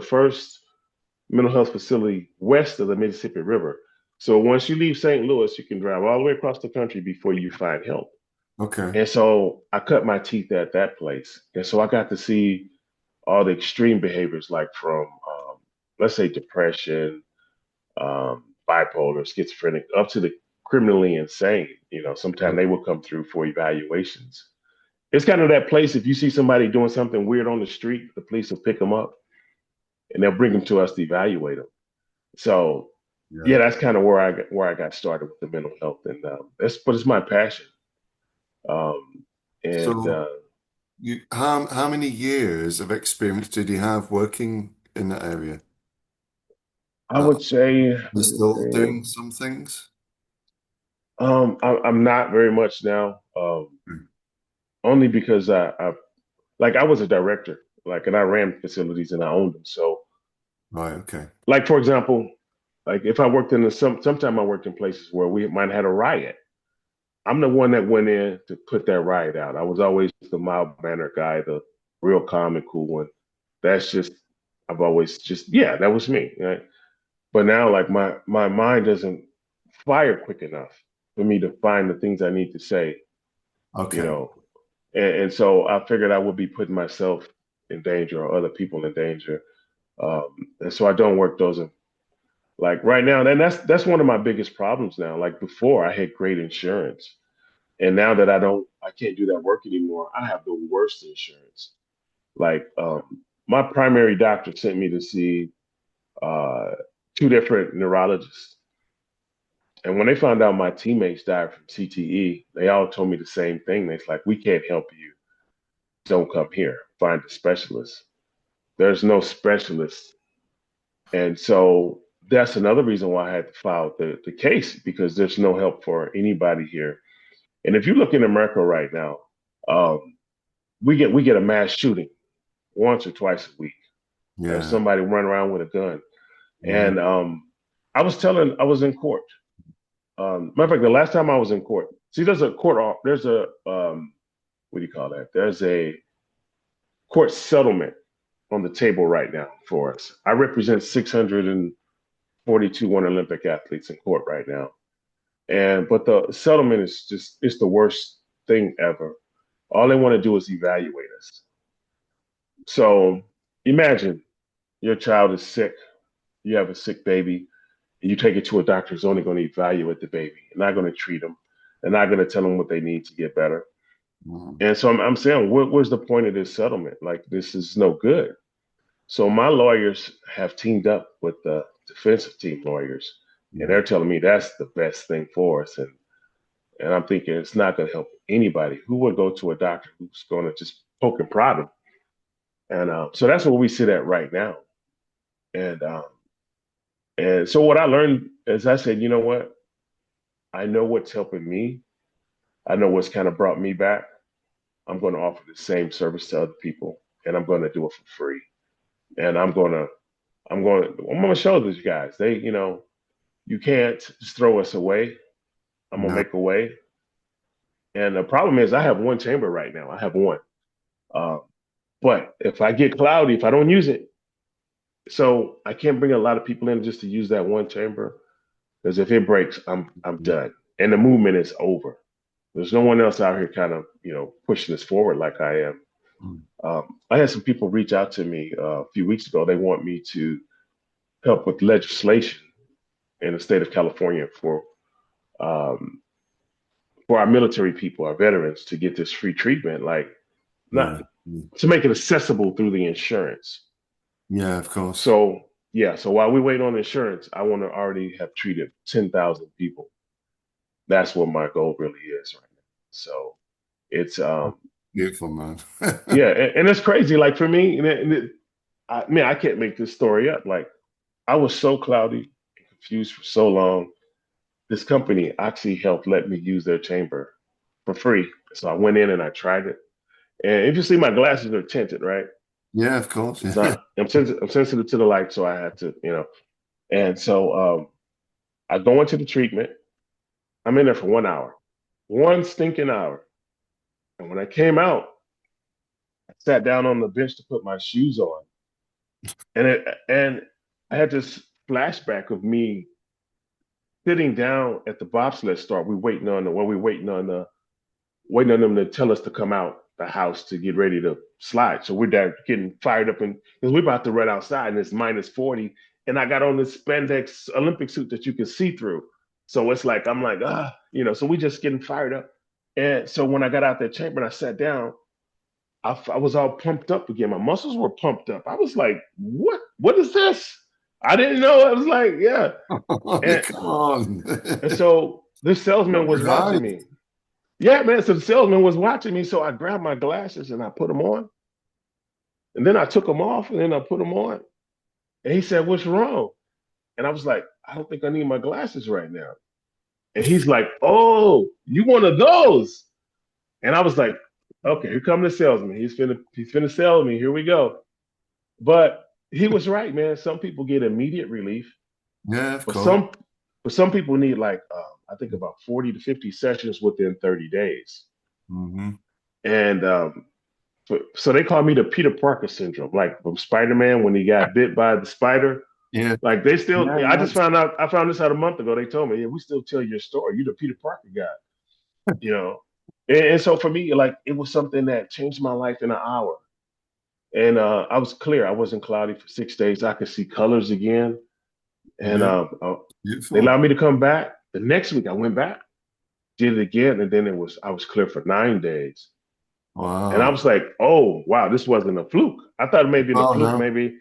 health facility west of the Mississippi River. So once you leave St. Louis, you can drive all the way across the country before you find help. Okay. And so I cut my teeth at that place. And so I got to see all the extreme behaviors, like from, let's say, depression, bipolar, schizophrenic, up to the criminally insane. Sometimes Sure. they will come through for evaluations. It's kind of that place. If you see somebody doing something weird on the street, the police will pick them up and they'll bring them to us to evaluate them. So yeah, Yeah. that's kind of where I got started with the mental health, and it's my passion. Um, and So, how many years of experience did you have working in that area? I Uh, would say, you're let me still think. doing some things? I'm not very much now, Hmm. only because I was a director, like, and I ran facilities and I owned them. So, Right. Okay. like for example, like if I worked in sometime I worked in places where we might have had a riot. I'm the one that went in to put that riot out. I was always the mild mannered guy, the real calm and cool one. That's just I've always just yeah, that was me. Right? But now like my mind doesn't fire quick enough for me to find the things I need to say, you Okay. know. And so I figured I would be putting myself in danger or other people in danger. And so I don't work those like right now. And that's one of my biggest problems now. Like before I had great insurance. And now that I can't do that work anymore, I have the worst insurance. Like my primary doctor sent me to see uh, two different neurologists. And when they found out my teammates died from CTE, they all told me the same thing. They're like, we can't help you. Don't come here. Find a specialist. There's no specialist. And so that's another reason why I had to file the case because there's no help for anybody here. And if you look in America right now, um, we get a mass shooting once or twice a week. There's Yeah. somebody running around with a gun. Yeah. And I was in court. Matter of fact, the last time I was in court, see, there's a what do you call that? There's a court settlement on the table right now for us. I represent 642 Winter Olympic athletes in court right now. But the settlement is just it's the worst thing ever. All they want to do is evaluate us. So imagine your child is sick, you have a sick baby, and you take it to a doctor who's only going to evaluate the baby, not going to treat them, and not going to tell them what they need to get better. Mm. And so I'm saying, where's the point of this settlement? Like, this is no good. So my lawyers have teamed up with the defensive team lawyers, and Yeah. they're telling me that's the best thing for us. And I'm thinking it's not going to help anybody. Who would go to a doctor who's going to just poke and prod them? And so that's where we sit at right now. And so what I learned is I said, you know what? I know what's helping me. I know what's kind of brought me back. I'm going to offer the same service to other people, and I'm going to do it for free. And I'm going to show these guys. You can't just throw us away. I'm going to No. make a way. And the problem is, I have one chamber right now. I have one. Uh, but if I get cloudy, if I don't use it, so I can't bring a lot of people in just to use that one chamber. Because if it breaks, I'm done, and the movement is over. There's no one else out here kind of pushing this forward like I am. Mm. I had some people reach out to me a few weeks ago. They want me to help with legislation in the state of California um, for our military people, our veterans, to get this free treatment, like not Yeah. Mm. to make it accessible through the insurance. Yeah, of course. So yeah, so while we wait on insurance, I want to already have treated 10,000 people. That's what my goal really is right now. So it's Beautiful, man. yeah, and it's crazy. Like for me, I can't make this story up. Like I was so cloudy and confused for so long. This company, Oxy Health, let me use their chamber for free. So I went in and I tried it. And if you see my glasses are tinted, right? Yeah, of course. It's Yeah. not. I'm sensitive to the light, so I had to. And so I go into the treatment. I'm in there for 1 hour, one stinking hour. And when I came out, I sat down on the bench to put my shoes on, and I had this flashback of me sitting down at the bobsled start. Waiting on them to tell us to come out the house to get ready to slide. So we're there getting fired up, and because we're about to run outside and it's -40, and I got on this spandex Olympic suit that you can see through. So it's like I'm like so we just getting fired up. And so when I got out that chamber and I sat down, I was all pumped up again. My muscles were pumped up. I was like, what? What is this? I didn't know. I was like, yeah. And, Come on. and so this salesman Got was watching revived. me. Yeah, man. So the salesman was watching me. So I grabbed my glasses and I put them on. And then I took them off and then I put them on. And he said, what's wrong? And I was like, I don't think I need my glasses right now. And he's like, oh, you one of those. And I was like, okay, here come the salesman. He's finna sell me. Here we go. But he was right, man. Some people get immediate relief, Yeah, of but course. some people need like I think about 40 to 50 sessions within 30 days. Hmm. And so they call me the Peter Parker syndrome, like from Spider-Man when he got bit by the spider. Yeah. Like they still, Yeah, I yeah. just found out, I found this out a month ago. They told me, yeah, we still tell your story. You're the Peter Parker guy, you know. And so for me, like it was something that changed my life in an hour. And I was clear. I wasn't cloudy for 6 days. I could see colors again. And Yeah. they Beautiful. allowed me to come back. The next week I went back, did it again, and then I was clear for 9 days. And I Wow. was like, oh wow, this wasn't a fluke. I thought it may be a Oh, fluke, no. maybe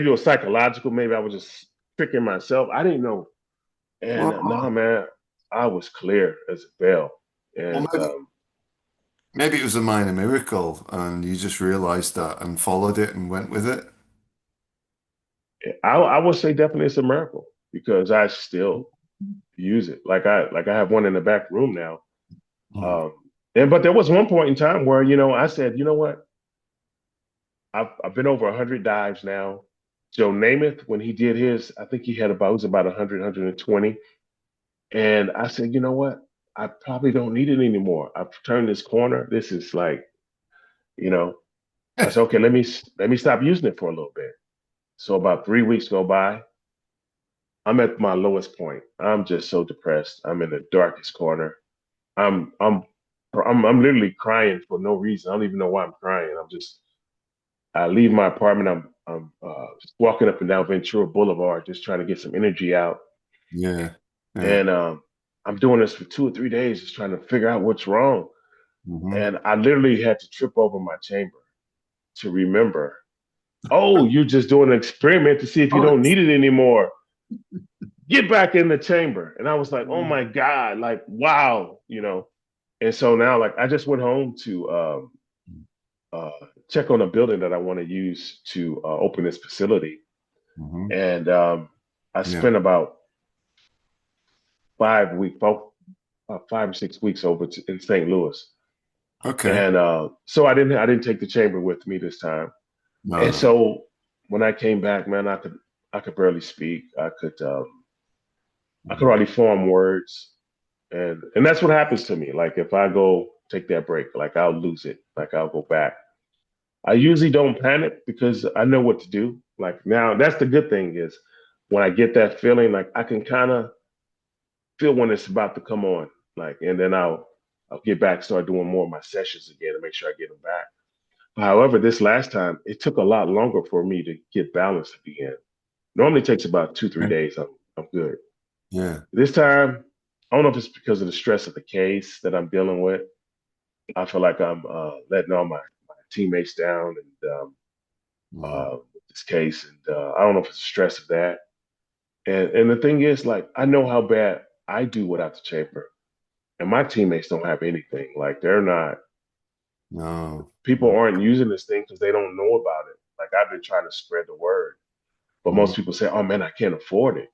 it was psychological, maybe I was just tricking myself. I didn't know. And no, Well, man, I was clear as a bell. well, And maybe it was a minor miracle and you just realized that and followed it and went with it. I would say definitely it's a miracle because I still use it. Like I have one in the back room now. Mm. Um, but there was one point in time where I said, you know what? I've been over 100 dives now. Joe Namath, when he did his, I think it was about 100, 120. And I said, you know what? I probably don't need it anymore. I've turned this corner. This is like, you know, I said, okay, let me stop using it for a little bit. So about 3 weeks go by. I'm at my lowest point. I'm just so depressed. I'm in the darkest corner. I'm I'm I'm literally crying for no reason. I don't even know why I'm crying. I leave my apartment. I'm just walking up and down Ventura Boulevard, just trying to get some energy out. Yeah. Yeah. And I'm doing this for 2 or 3 days, just trying to figure out what's wrong. Hmm. And I literally had to trip over my chamber to remember, oh, you're just doing an experiment to see if you Oh, don't need it anymore. Get back in the chamber. And I was like, oh mm, my God, like, wow. And so now, like, I just went home to uh, check on a building that I want to use to open this facility. mhm. And I Yeah. spent about 5 or 6 weeks in St. Louis. Okay. And so I didn't take the chamber with me this time. No, And no. so when I came back, man, I could barely speak. I could Mhm. hardly form words. And that's what happens to me. Like if I go take that break, like I'll lose it. Like I'll go back. I usually don't panic because I know what to do. Like now, that's the good thing is when I get that feeling, like I can kind of feel when it's about to come on. Like, and then I'll get back, start doing more of my sessions again and make sure I get them back. However, this last time it took a lot longer for me to get balance again. Normally it takes about two, three Okay. days. I'm good. Yeah. This time, I don't know if it's because of the stress of the case that I'm dealing with. I feel like I'm letting all my teammates down and Mm. with this case, and I don't know if it's the stress of that. And the thing is, like, I know how bad I do without the chamber, and my teammates don't have anything. Like, they're not. No. People No. aren't using this thing because they don't know about it. Like, I've been trying to spread the word, but Mhm. most people say, "Oh man, I can't afford it."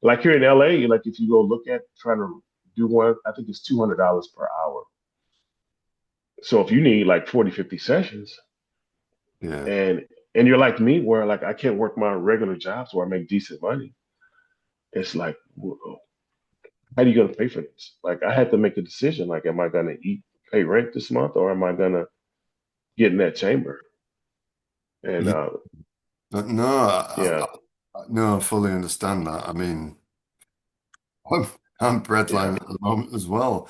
Like here in LA, like if you go look at trying to do one, I think it's $200 per hour. So if you need like 40, 50 sessions, Yeah. and and you're like me, where like I can't work my regular jobs where I make decent money, it's like, how are you gonna pay for this? Like I had to make a decision. Like, am I gonna pay rent this month, or am I gonna get in that chamber? And Yeah. But no, yeah, no, I fully understand that. I mean, I'm, I'm yeah. breadline at the moment as well.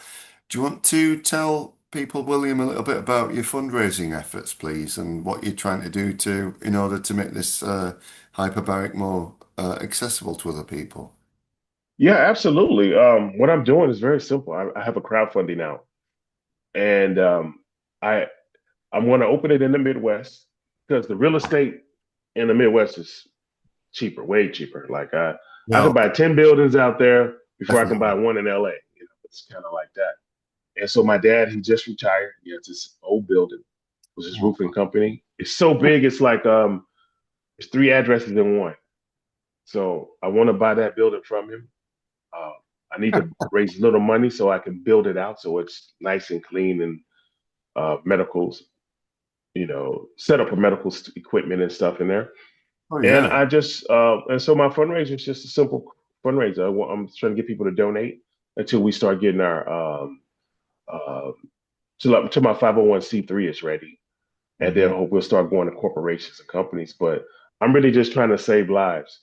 Do you want to tell people, William, a little bit about your fundraising efforts, please, and what you're trying to do in order to make this hyperbaric more accessible to other people? Yeah, absolutely. What I'm doing is very simple. I have a crowdfunding now, and I I'm going to open it in the Midwest because the real estate in the Midwest is cheaper, way cheaper. Like I Yeah, could buy 10 buildings out there before I can buy definitely. one in LA. It's kind of like that. And so my dad, he just retired. He has this old building, it was his roofing company. It's so big, it's like it's three addresses in one. So I want to buy that building from him. Uh, I need to raise a little money so I can build it out so it's nice and clean and medicals, set up for medical equipment and stuff in there. Oh And yeah. and so my fundraiser is just a simple fundraiser. I'm trying to get people to donate until we start getting our uh, till my 501(c)(3) is ready, and then Hmm. we'll start going to corporations and companies. But I'm really just trying to save lives.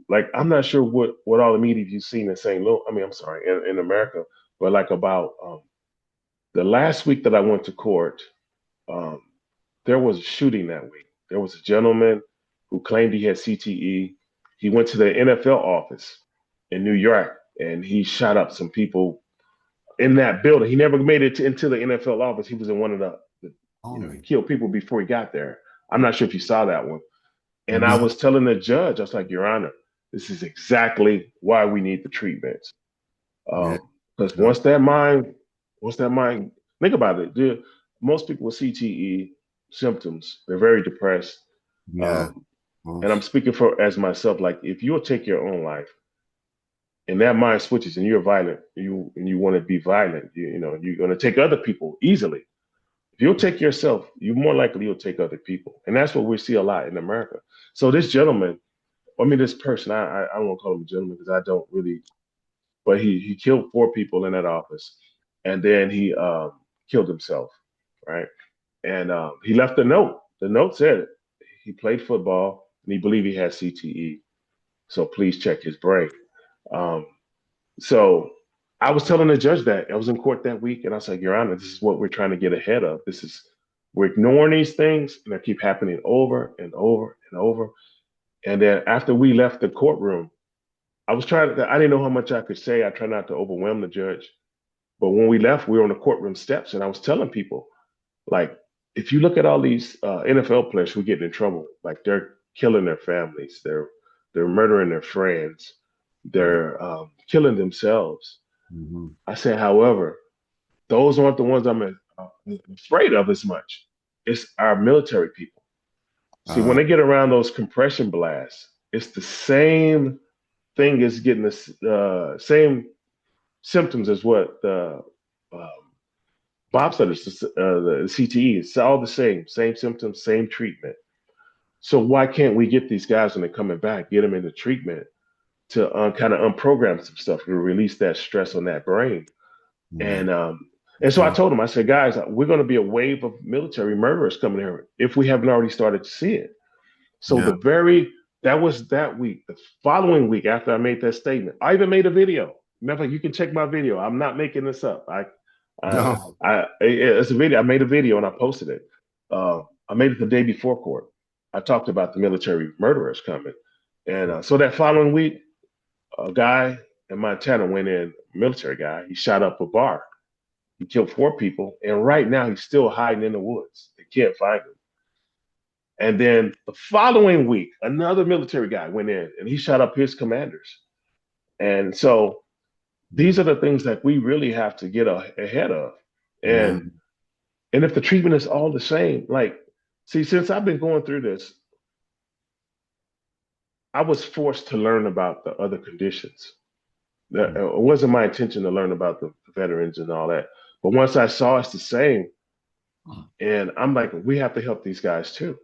Like I'm not sure what all the media you've seen in St. Louis. I mean, I'm sorry, in America, but like about the last week that I went to court, um, there was a shooting that week. There was a gentleman who claimed he had CTE. He went to the NFL office in New York and he shot up some people in that building. He never made it into the NFL office. He was in one of he Holy. killed people before he got there. I'm not sure if you saw that one. And I No. was telling the judge, I was like, Your Honor, this is exactly why we need the treatments. Yeah. Because No. once that mind, think about it. Most people with CTE symptoms, they're very depressed. Yeah. Um, and I'm Well, speaking for as myself. Like if you'll take your own life, and that mind switches, and you're violent, you want to be violent, you're going to take other people easily. If you'll take yourself, you more likely you'll take other people, and that's what we see a lot in America. So this gentleman, I mean this person, I don't want to call him a gentleman because I don't really, but he killed four people in that office, and then he killed himself, right? And he left a note. The note said he played football and he believed he had CTE. So please check his brain. Um, so I was telling the judge that I was in court that week, and I was like, Your Honor, this is what we're trying to get ahead of. We're ignoring these things, and they keep happening over and over and over. And then after we left the courtroom, I didn't know how much I could say. I tried not to overwhelm the judge. But when we left, we were on the courtroom steps, and I was telling people, like, if you look at all these NFL players who get in trouble, like they're killing their families, they're murdering their friends, they're killing themselves. Mhm. I said, however, those aren't the ones I'm afraid of as much. It's our military people. See, when Uh, they get around those compression blasts, it's the same thing as getting the same symptoms as what the um, Bobsledder, the CTE. It's all the same symptoms, same treatment. So why can't we get these guys when they're coming back, get them into treatment to kind of unprogram some stuff to release that stress on that brain? yeah. And um, and so I told them, I said, guys, we're going to be a wave of military murderers coming here if we haven't already started to see it. So Yeah. that was that week. The following week after I made that statement, I even made a video. Matter of fact, you can check my video. I'm not making this up. No. It's a video. I made a video and I posted it. I made it the day before court. I talked about the military murderers coming, and so that following week, a guy in Montana went in, military guy. He shot up a bar. He killed 4 people, and right now he's still hiding in the woods. They can't find him. And then the following week, another military guy went in and he shot up his commanders. And so these are the things that we really have to get ahead of. Yeah. And if the treatment is all the same, like, see, since I've been going through this, I was forced to learn about the other conditions. It wasn't my intention to learn about the veterans and all that. But once I saw it's the same, and I'm like, we have to help these guys too.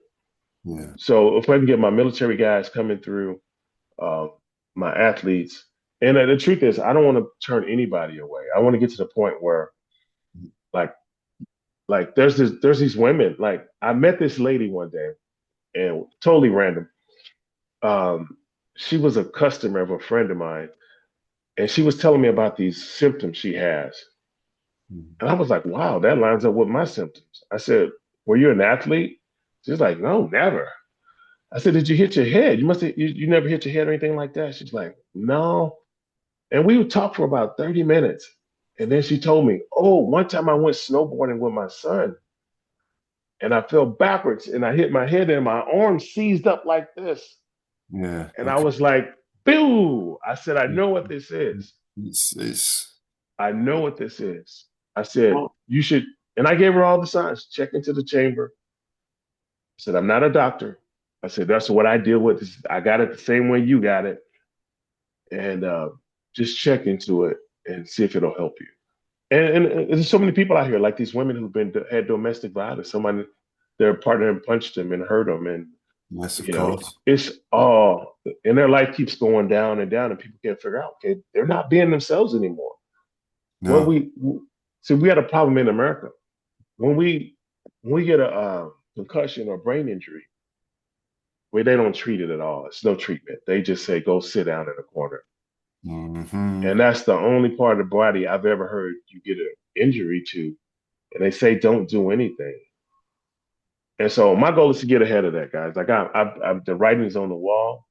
Yeah. So if I can get my military guys coming through, uh, my athletes, and the truth is, I don't want to turn anybody away. I want to get to the point where, like, there's these women. Like, I met this lady one day, and totally random. Um, she was a customer of a friend of mine, and she was telling me about these symptoms she has, and I was like, wow, that lines up with my symptoms. I said, were you an athlete? She's like, no, never. I said, did you hit your head? You never hit your head or anything like that? She's like, no. And we would talk for about 30 minutes. And then she told me, oh, one time I went snowboarding with my son and I fell backwards and I hit my head and my arm seized up like this. Yeah. And I Okay. was like, boo. I said, I know what this is. It's I know what this is. I said, well, you should. And I gave her all the signs. Check into the chamber. I said, I'm not a doctor. I said, that's what I deal with. I got it the same way you got it. And just check into it and see if it'll help you. And there's so many people out here, like these women who've been had domestic violence. Somebody, their partner punched them and hurt them, and yes, of course. it's all, and their life keeps going down and down, and people can't figure out, okay, they're not being themselves anymore. Well, No. we had a problem in America when we get a concussion or brain injury, where they don't treat it at all. It's no treatment. They just say go sit down in a corner. Hmm. And that's the only part of the body I've ever heard you get an injury to. And they say don't do anything. And so my goal is to get ahead of that, guys. Like I've the writing's on the wall.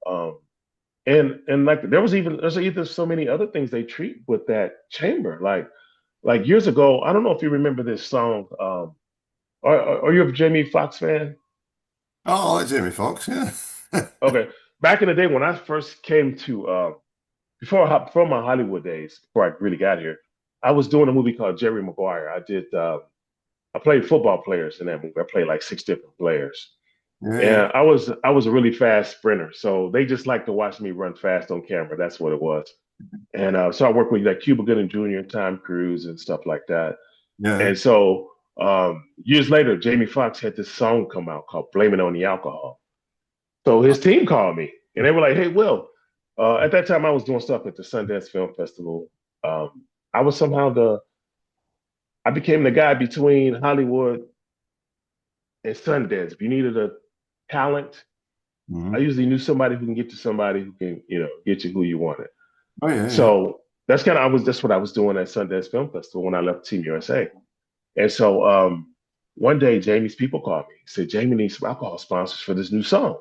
Um, and like there's even so many other things they treat with that chamber. Like years ago, I don't know if you remember this song. Are you a Jamie Foxx fan? Oh, I like Jamie Foxx, yeah. Okay, back in the day when I first came to before my Hollywood days, before I really got here, I was doing a movie called Jerry Maguire. I played football players in that movie. I played like 6 different players. Yeah, yeah. And I was a really fast sprinter. So they just like to watch me run fast on camera. That's what it was. And so I worked with like Cuba Gooding Jr., Tom Cruise, and stuff like that. Yeah. And so years later, Jamie Foxx had this song come out called Blame It on the Alcohol. So his team called me and they were like, hey, Will, at that time I was doing stuff at the Sundance Film Festival. I was somehow I became the guy between Hollywood and Sundance. If you needed a talent, I Hmm. usually knew somebody who can get to somebody who can, get you who you wanted. Oh yeah, yeah. So that's what I was doing at Sundance Film Festival when I left Team USA. And so one day Jamie's people called me, said Jamie needs some alcohol sponsors for this new song.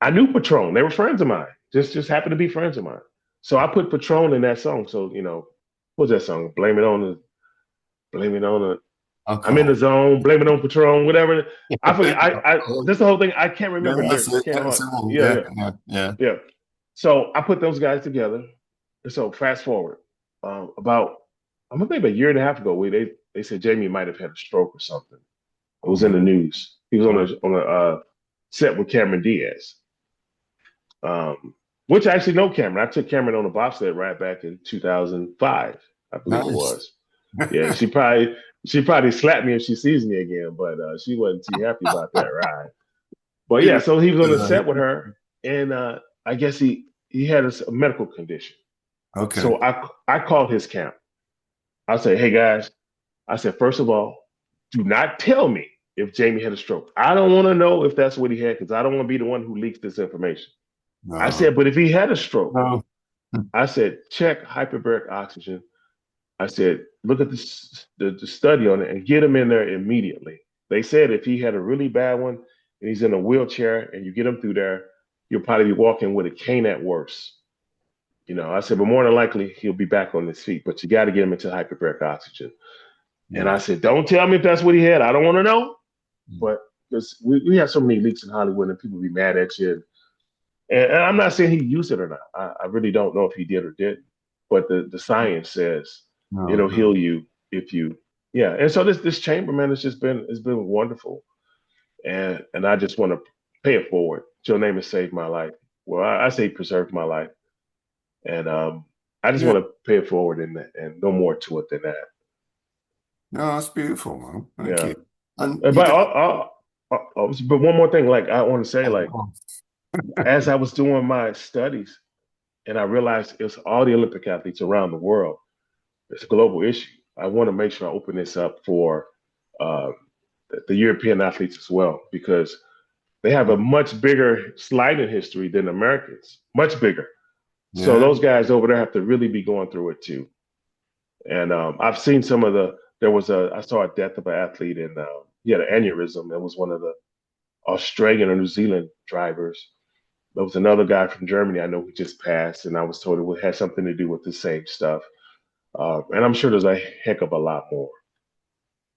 I knew Patron. They were friends of mine. Just happened to be friends of mine. So I put Patron in that song. So, what was that song? Blame it on the I'm in the Alcohol. zone, blame it on Patron, whatever. I forget I that's the whole thing. I can't Yeah, remember that's lyrics. I it. can't That's hard. it all. Yeah, Yeah, yeah, yeah, yeah. yeah. So I put those guys together. And so fast forward. About I'm gonna think about a year and a half ago, they said Jamie might have had a stroke or something. It was in the Mhm. news. He was on Right. a set with Cameron Diaz. Which I actually know Cameron. I took Cameron on a bobsled ride back in 2005, I believe it Nice. was. Yeah, she probably slapped me if she sees me again, but she wasn't too happy about that ride. But Give yeah, it so he was on the a- set with her, and I guess he had a medical condition. Okay. So I called his camp. I said, hey guys, I said first of all, do not tell me if Jamie had a stroke. I don't want to know if that's what he had because I don't want to be the one who leaks this information. I No. said, but if he had a stroke, No. I said check hyperbaric oxygen. I said, look at the study on it and get him in there immediately. They said if he had a really bad one and he's in a wheelchair and you get him through there, you'll probably be walking with a cane at worst. I said, but more than likely he'll be back on his feet, but you got to get him into hyperbaric oxygen. And I Yeah. said, don't tell me if that's what he had. I don't want to know. But because we have so many leaks in Hollywood and people be mad at you. And I'm not saying he used it or not. I really don't know if he did or didn't. But the science says No, it'll no. heal you if you, yeah. And so this chamber, man, it's been wonderful. And I just want to pay it forward. Your name has saved my life. Well, I say preserved my life. And I just Yeah. want to pay it forward and no more to it than that. No, that's beautiful, man. Thank Yeah. you. And But you did. but one more thing, like I want to say, like as I was doing my studies, and I realized it's all the Olympic athletes around the world. It's a global issue. I want to make sure I open this up for uh, the European athletes as well because they have a much bigger sliding history than Americans, much bigger. So Yeah. those guys over there have to really be going through it too. And I've seen some of the. I saw a death of an athlete and he had an aneurysm. It was one of the Australian or New Zealand drivers. There was another guy from Germany I know who just passed, and I was told it had something to do with the same stuff. And I'm sure there's a heck of a lot more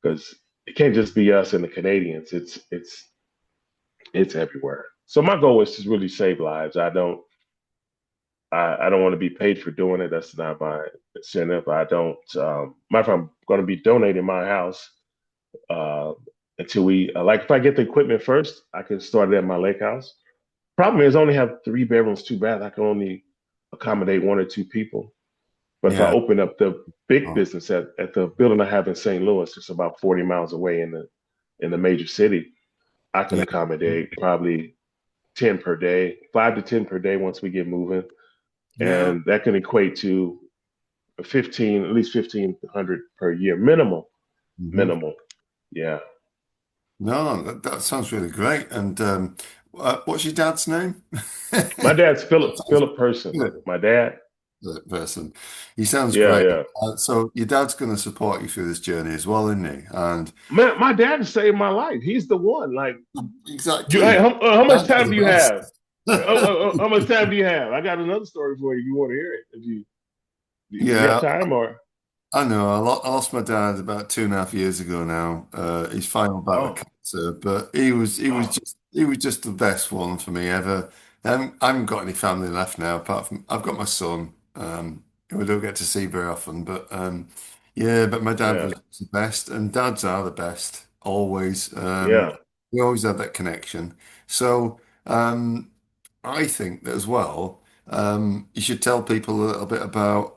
because it can't just be us and the Canadians. It's everywhere. So my goal is to really save lives. I don't want to be paid for doing it. That's not my incentive. I don't. Matter of fact, I'm going to be donating my house uh, until we like. If I get the equipment first, I can start it at my lake house. Problem is, I only have 3 bedrooms, 2 baths. I can only accommodate one or two people. But if I Yeah. open up the big Oh, business at the building I have in St. Louis, it's about 40 miles away in the major city. I can yeah. accommodate probably 10 per day, 5 to 10 per day once we get moving, Yeah. and that can equate to 15, at least 1,500 per year, minimal, Hmm. minimal. Yeah, No, that sounds really great. And what's your dad's name? my dad's Philip Sounds Philip Person. good. My dad, That person. He sounds yeah, great. yeah. So your dad's going to support you through this journey as well, isn't he? And Man, my dad saved my life. He's the one. Like, hey, exactly, how much dads are time the do you have? best. How much time do you have? I got another story for you if you want to hear it. If you do you have Yeah, time or I know. I lost my dad about 2.5 years ago now. His final bout of oh cancer, but oh he was just the best one for me ever. I haven't got any family left now, apart from I've got my son, who I don't get to see very often. But yeah, but my dad yeah was the best, and dads are the best always. yeah We always had that connection. So I think that as well. You should tell people a little bit about.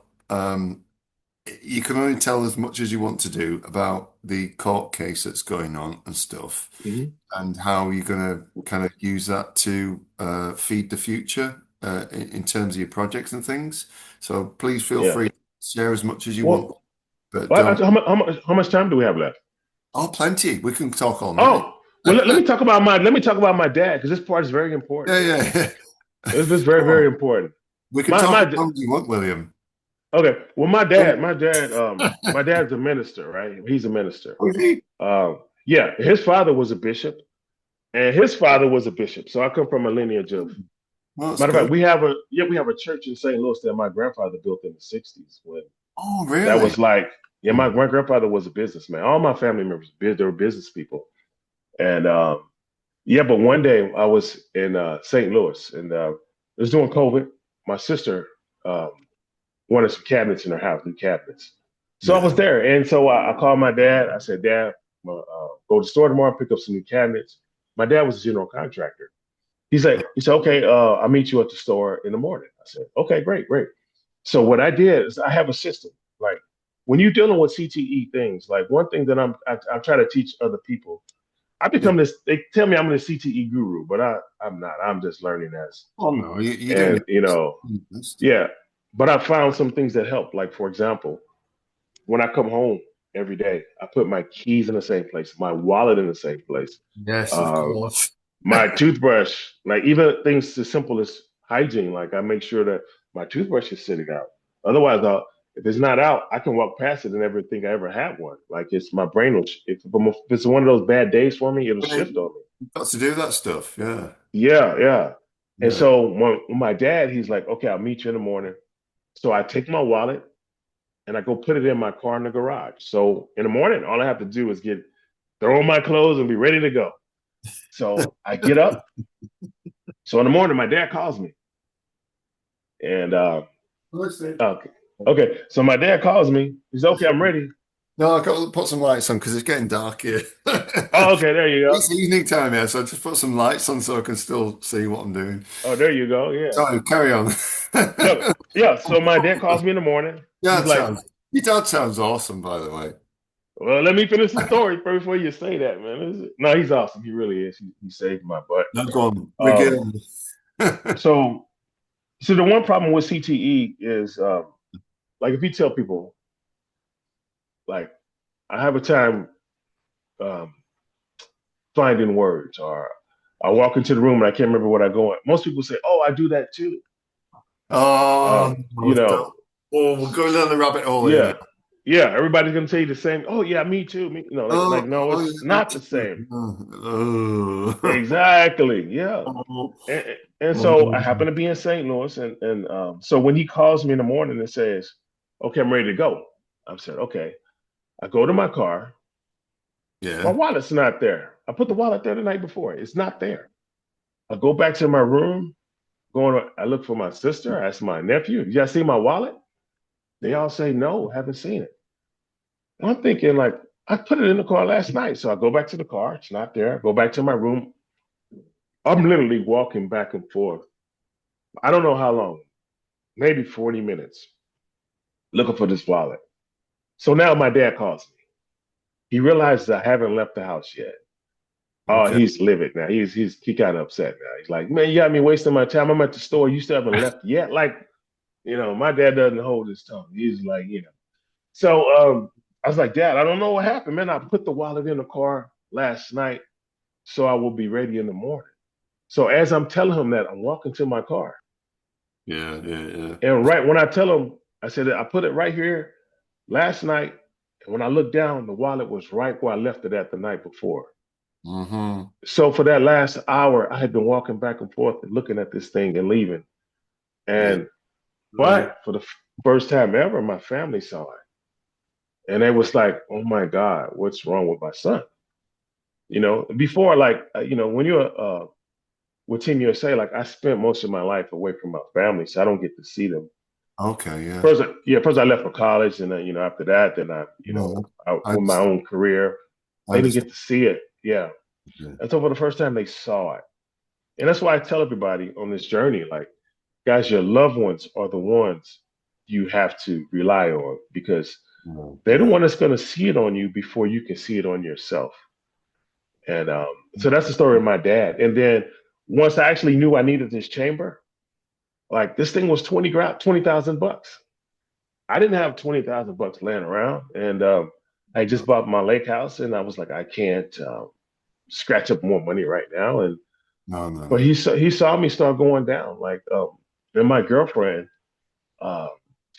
You can only tell as much as you want to do about the court case that's going on and stuff, mhm, and how you're going to kind of use that to feed the future in terms of your projects and things. So please feel yeah. free to share as much as you want, Well, but don't. how much time do we have left? Oh, plenty. We can talk all Oh night. Well, let me talk about my dad because this part is very important. Yeah, yeah. This is Come very very on. important. We can My talk my as long as you want, William. okay. Well, Oh, my dad's a minister, right? He's a minister. is he? Yeah, his father was a bishop, and his father was a bishop. So I come from a lineage of. Well, that's Matter of good. fact, we have a church in St. Louis that my grandfather built in the '60s. When Oh, that really? was like, yeah, Oh, my grandfather was a businessman. All my family members, they were business people, and yeah. But one day I was in St. Louis, and it was during COVID. My sister um, wanted some cabinets in her house, new cabinets. So I yeah. was there, and so I called my dad. I said, "Dad, go to the store tomorrow, pick up some new cabinets." My dad was a general contractor. He said, okay, I'll meet you at the store in the morning. I said, okay, great, great. So what I did is I have a system. Like when you're dealing with CTE things, like one thing that I try to teach other people. I Yeah. become this. They tell me I'm a CTE guru, but I'm not. I'm just learning as, Oh, no, you don't and need this. yeah. But I found some things that help. Like for example, when I come home every day, I put my keys in the same place, my wallet in the same place. Yes, of Uh, course. my toothbrush, like even things as simple as hygiene, like I make sure that my toothbrush is sitting out. Otherwise, if it's not out, I can walk past it and never think I ever had one. Like it's my brain will, if it's one of those bad days for me, it'll shift on me. You've got to do that stuff. Yeah. Yeah, yeah. And Yeah. so when my dad, he's like, okay, I'll meet you in the morning. So I take my wallet and I go put it in my car in the garage. So in the morning, all I have to do is throw on my clothes and be ready to go. So I get up. So in the morning, my dad calls me. And Let's see. okay, okay. So my dad calls me. He's okay. I'm ready. No, I've got to put some lights on because it's getting dark here. Oh, okay. There you go. It's evening time here, so I just put some lights on so I can still see what I'm doing. Oh, there you go. Yeah. Sorry, carry on. No. Yeah. So my dad calls me in the morning. He's Dad like, sounds, your dad sounds awesome, by the way. "Well, let me finish the story first before you say that, man." No, he's awesome. He really is. He saved my butt. No, go on. Um. Regale. So, so the one problem with CTE is, like, if you tell people, like, I have a time um, finding words, or I walk into the room and I can't remember what I go. Most people say, "Oh, I do that too." Oh, You know, oh, we're going down the rabbit hole here now. yeah, yeah. Everybody's gonna tell you the same. Oh, yeah, me too. Me, like Oh, no, oh, it's not the same. oh, Exactly. Yeah. oh, And so I happen to be in St. Louis, and so when he calls me in the morning and says, "Okay, I'm ready to go," I said, "Okay." I go to my car. My yeah. wallet's not there. I put the wallet there the night before. It's not there. I go back to my room. I look for my sister. I ask my nephew, "Did y'all see my wallet?" They all say, "No, haven't seen it." I'm thinking like I put it in the car last night. So I go back to the car. It's not there. I go back to my room. I'm literally walking back and forth. I don't know how long, maybe 40 minutes, looking for this wallet. So now my dad calls me. He realizes I haven't left the house yet. Oh, Okay. he's livid now. He kind of upset now. He's like, "Man, you got me wasting my time. I'm at the store. You still haven't left yet." Like, my dad doesn't hold his tongue. He's like, So I was like, "Dad, I don't know what happened, man. I put the wallet in the car last night, so I will be ready in the morning." So as I'm telling him that, I'm walking to my car. Yeah, yeah, yeah. And right when I tell him, I said, "I put it right here last night." And when I looked down, the wallet was right where I left it at the night before. Mm-hmm. So for that last hour, I had been walking back and forth and looking at this thing and leaving. Yeah. And Right. but for the first time ever, my family saw it. And it was like, oh my God, what's wrong with my son? Before, like, when you're with Team USA, like I spent most of my life away from my family, so I don't get to see them. Okay, yeah. First I left for college, and then after that, then No, I I with my understand. own career, I they didn't get understand. to see it. Yeah, Yeah. and so for the first time, they saw it, and that's why I tell everybody on this journey, like, guys, your loved ones are the ones you have to rely on because No, they're the yeah. one that's going to see it on you before you can see it on yourself. And so that's the story of my dad. And then once I actually knew I needed this chamber, like this thing was 20,000 bucks. I didn't have 20,000 bucks laying around, and I just bought my lake house, and I was like, I can't. scratch up more money right now. And No, no, but no. he saw me start going down. And my girlfriend, uh,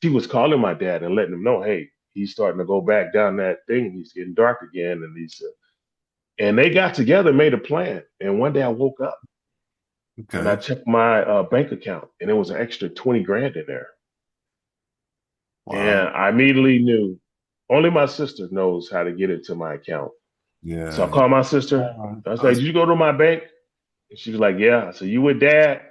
she was calling my dad and letting him know, hey, he's starting to go back down that thing. He's getting dark again, and they got together, made a plan. And one day I woke up and I Okay. checked my bank account, and it was an extra 20 grand in there. And Wow. I immediately knew only my sister knows how to get into my account. So Yeah, I yeah. called my sister. Oh, I was like, that's, did you go to my bank? And she was like, yeah. I said, you with dad?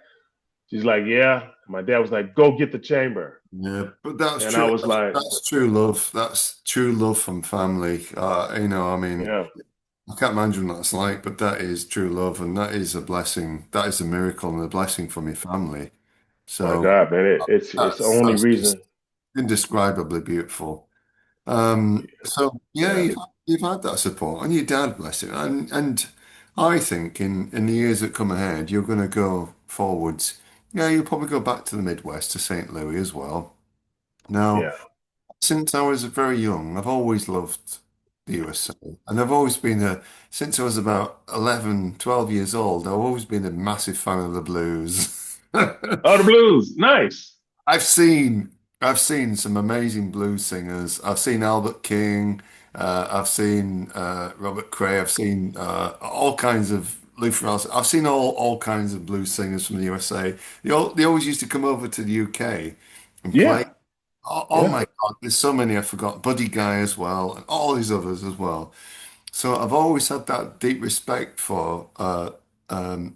She's like, yeah. My dad was like, go get the chamber. yeah, but that's And I true. was like, That's true love. That's true love from family. I mean, yeah, I can't imagine what it's like, but that is true love, and that is a blessing. That is a miracle and a blessing from your family. my So God, man, it's the only that's just reason. indescribably beautiful. So yeah, Yeah, you've had that support, and your dad, bless him, and I think in the years that come ahead, you're going to go forwards. Yeah, you'll probably go back to the Midwest to St. Louis as well. Now, yeah. since I was very young, I've always loved the USA, and I've always been since I was about 11, 12 years old, I've always been a massive fan of the blues. Oh, the blues, nice. I've seen I've seen some amazing blues singers. I've seen Albert King. I've seen Robert Cray. I've seen all kinds of Luther Allison. I've seen all kinds of blues singers from the USA. They always used to come over to the UK and play. Yeah, Oh yeah. my God, there's so many I forgot. Buddy Guy as well, and all these others as well. So I've always had that deep respect for and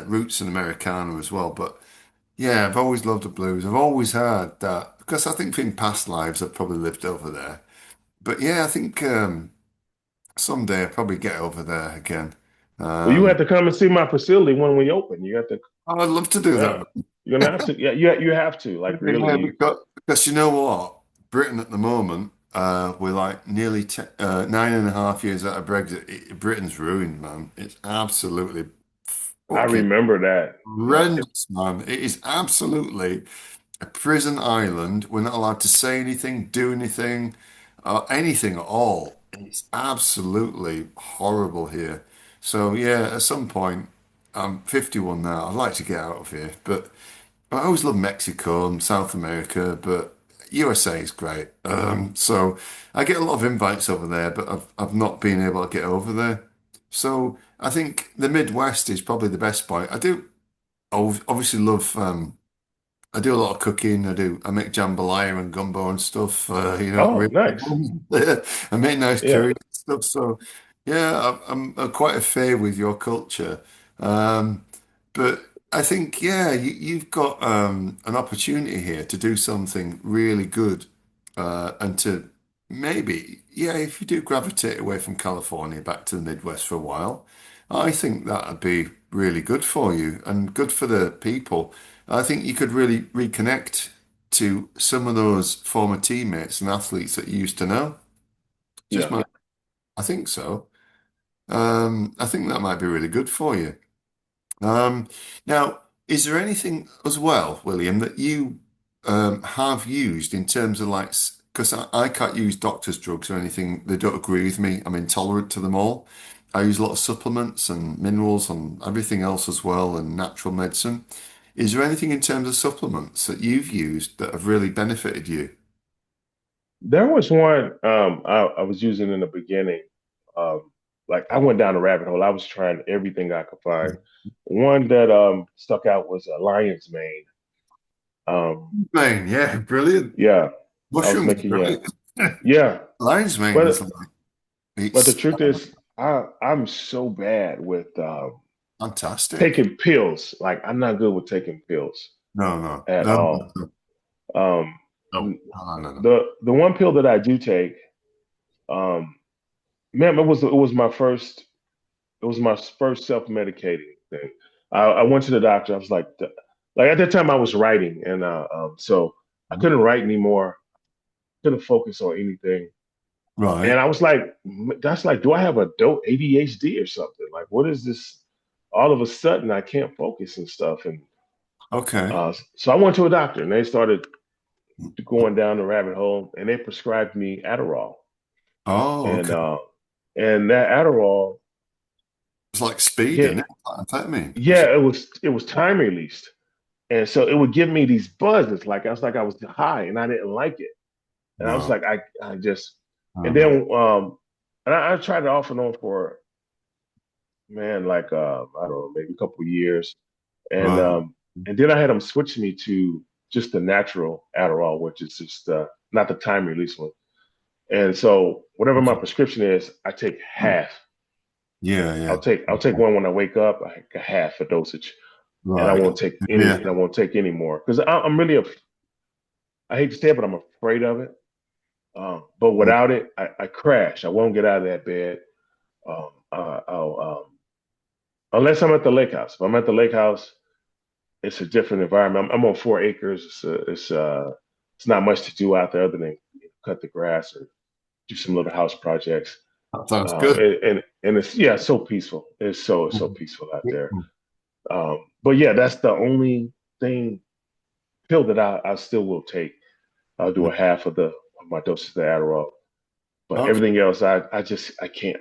roots in Americana as well. But yeah, I've always loved the blues. I've always had that because I think in past lives I've probably lived over there. But yeah, I think someday I'll probably get over there again. Well, you have Um, to come and see my facility when we open. You have to, I'd love to do yeah. that. You're gonna have to, yeah, you have to, like, Yeah, really. because you know what? Britain at the moment, we're like nearly 9.5 years out of Brexit. Britain's ruined, man. It's absolutely I fucking remember that. Yeah, horrendous, man. It is absolutely a prison island. We're not allowed to say anything, do anything, anything at all. It's absolutely horrible here. So yeah, at some point, I'm 51 now. I'd like to get out of here, but I always love Mexico and South America, but USA is great. So I get a lot of invites over there, but I've not been able to get over there. So I think the Midwest is probably the best spot. I do obviously love. I do a lot of cooking. I make jambalaya and gumbo and stuff. oh, Really. nice. I make nice Yeah, curry and stuff. So yeah, I'm quite a fair with your culture. Um, but I think yeah, you've got an opportunity here to do something really good, and to maybe yeah, if you do gravitate away from California back to the Midwest for a while, I think that'd be really good for you and good for the people. I think you could really reconnect to some of those former teammates and athletes that you used to know. Just yeah. my, I think so. I think that might be really good for you. Now, is there anything as well, William, that you have used in terms of like, because I can't use doctor's drugs or anything, they don't agree with me. I'm intolerant to them all. I use a lot of supplements and minerals and everything else as well, and natural medicine. Is there anything in terms of supplements that you've used that have really benefited you? There was one I was using in the beginning. Like I went down a rabbit hole. I was trying everything I could find. One that stuck out was a lion's mane. Man, yeah, brilliant. Yeah, I was Mushrooms are making, yeah, brilliant. yeah. Lion's mane is But like, but the it's truth is, I'm so bad with fantastic. taking pills. Like I'm not good with taking pills No, no, at no, no, all. Um, no, no, no, no. the one pill that I do take, um, man, it was my first. It was my first self-medicating thing. I went to the doctor. I was like at that time I was writing, and so I couldn't write anymore. Couldn't focus on anything, and Right. I was like, that's like, do I have adult ADHD or something? Like, what is this? All of a sudden, I can't focus and stuff, and Okay. so I went to a doctor, and they started going down the rabbit hole, and they prescribed me Adderall, Oh, and okay. uh, and that Adderall. It's like speed, Yeah, isn't it? Like amphetamine. yeah, it was time released. And so it would give me these buzzes, like I was high and I didn't like it. And I was No. like, I just, Oh, and no. then, and I tried it off and on for, man, like, I don't know, maybe a couple of years. And, Right. and then I had them switch me to just the natural Adderall, which is just, not the time release one. And so whatever my Okay. prescription is, I take half. Yeah, yeah. I'll take one when I wake up, I take half a dosage, and Right. Yeah. I won't take any more because I'm really I hate to say it, but I'm afraid of it. But without it, I crash. I won't get out of that bed. I'll unless I'm at the lake house. If I'm at the lake house, it's a different environment. I'm on 4 acres. It's not much to do out there other than cut the grass or do some little house projects. That sounds good. And it's yeah, it's so peaceful. It's so peaceful out there. But yeah, that's the only thing pill that I still will take. I'll do a half of the of my doses of the Adderall. But Okay. everything else, I just I can't.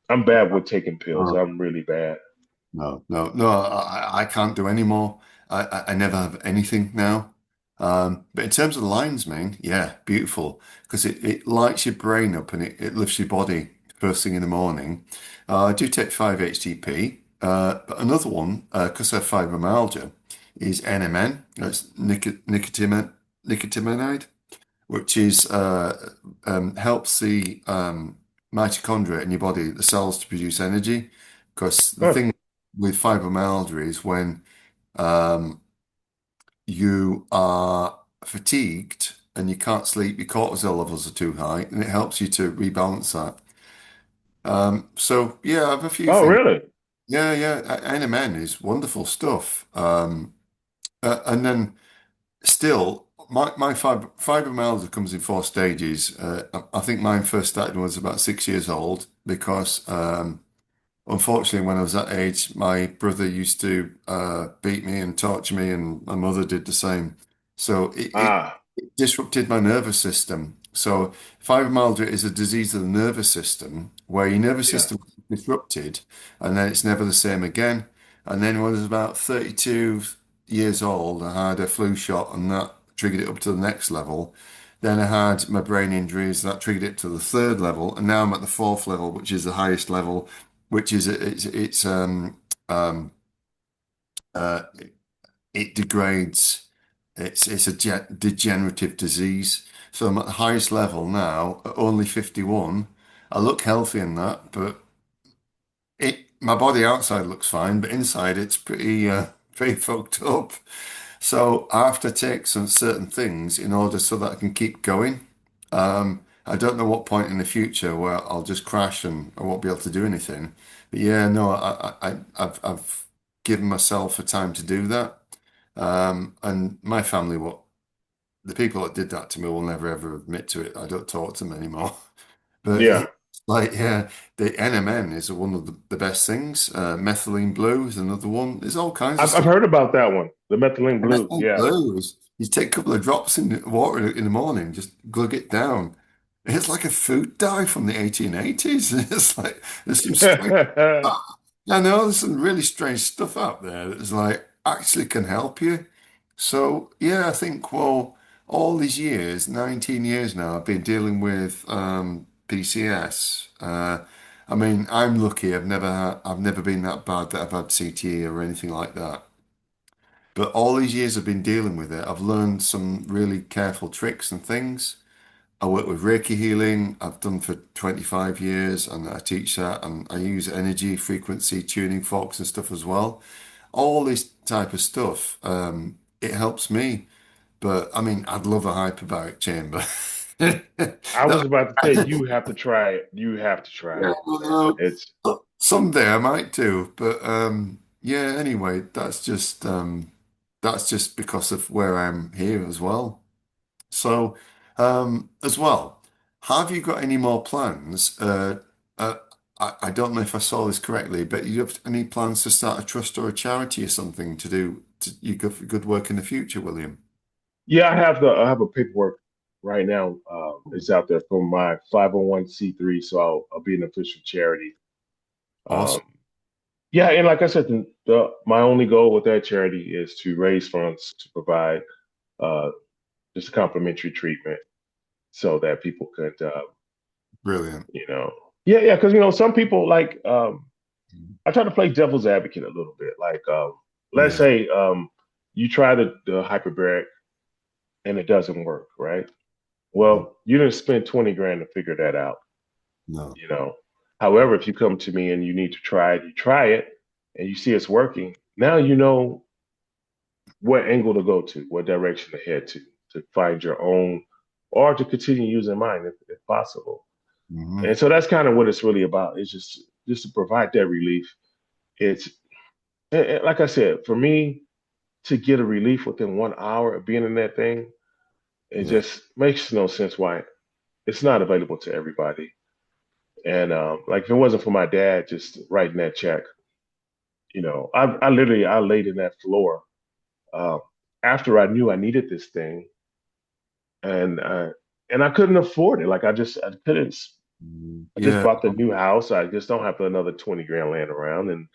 I'm bad with taking pills. Uh, I'm really bad. No, no, no, I can't do any more. I never have anything now. But in terms of the lion's mane, yeah, beautiful. Because it lights your brain up and it lifts your body first thing in the morning. I do take 5-HTP. But another one, because I have fibromyalgia, is NMN. That's nicotinamide, which is helps the mitochondria in your body, the cells, to produce energy. Because the Huh. thing with fibromyalgia is when um, you are fatigued and you can't sleep, your cortisol levels are too high, and it helps you to rebalance that. So yeah, I have a few Oh, things. really? Yeah, yeah, NMN is wonderful stuff. And then still, my fibromyalgia comes in 4 stages. I think mine first started when I was about 6 years old because unfortunately, when I was that age, my brother used to beat me and torture me, and my mother did the same. So Ah, it disrupted my nervous system. So fibromyalgia is a disease of the nervous system where your nervous yeah. system is disrupted, and then it's never the same again. And then when I was about 32 years old, I had a flu shot, and that triggered it up to the next level. Then I had my brain injuries that triggered it to the third level, and now I'm at the fourth level, which is the highest level, which is it's um uh it degrades. It's a degenerative disease. So I'm at the highest level now, at only 51. I look healthy in that, but it my body outside looks fine, but inside it's pretty pretty fucked up. So I have to take some certain things in order so that I can keep going. I don't know what point in the future where I'll just crash and I won't be able to do anything. But yeah, no, I've given myself a time to do that. And my family, what the people that did that to me will never ever admit to it. I don't talk to them anymore. But Yeah. it's like, yeah, the NMN is one of the best things. Methylene blue is another one. There's all kinds of I've stuff. heard about that one, the methylene And blue. methylene Yeah. blue is you take a couple of drops in the water in the morning, just glug it down. It's like a food dye from the 1880s. It's like there's some strange. I know there's some really strange stuff out there that's like actually can help you. So yeah, I think well, all these years, 19 years now, I've been dealing with PCS. I mean, I'm lucky. I've never been that bad that I've had CTE or anything like that. But all these years I've been dealing with it, I've learned some really careful tricks and things. I work with Reiki healing. I've done for 25 years and I teach that and I use energy frequency tuning forks and stuff as well. All this type of stuff, it helps me. But I mean, I'd love a hyperbaric chamber. I was That, about to say you have to try it. You have to try yeah, it. well, It's someday I might do. But yeah, anyway, that's just because of where I'm here as well. So, as well, have you got any more plans? Uh, I don't know if I saw this correctly, but you have any plans to start a trust or a charity or something to do you good work in the future, William? yeah. I have a paperwork right now. It's out there for my 501c3, so I'll be an official charity Um, Awesome. yeah, and like I said, my only goal with that charity is to raise funds to provide uh, just a complimentary treatment so that people could, Brilliant. you know, yeah, because some people like I try to play devil's advocate a little bit. Like, let's Yeah. say you try the hyperbaric and it doesn't work, right? Mhm. Well, you didn't spend 20 grand to figure that out, No. you know. However, if you come to me and you need to try it, you try it and you see it's working. Now you know what angle to go to, what direction to head to find your own, or to continue using mine if possible. Hmm. And so that's kind of what it's really about. It's just to provide that relief. It's like I said, for me to get a relief within 1 hour of being in that thing, it Yeah. just makes no sense why it's not available to everybody. And like if it wasn't for my dad just writing that check, I literally I laid in that floor uh, after I knew I needed this thing, and I couldn't afford it. Like I couldn't. I just Yeah. bought the new house. I just don't have another 20 grand laying around, and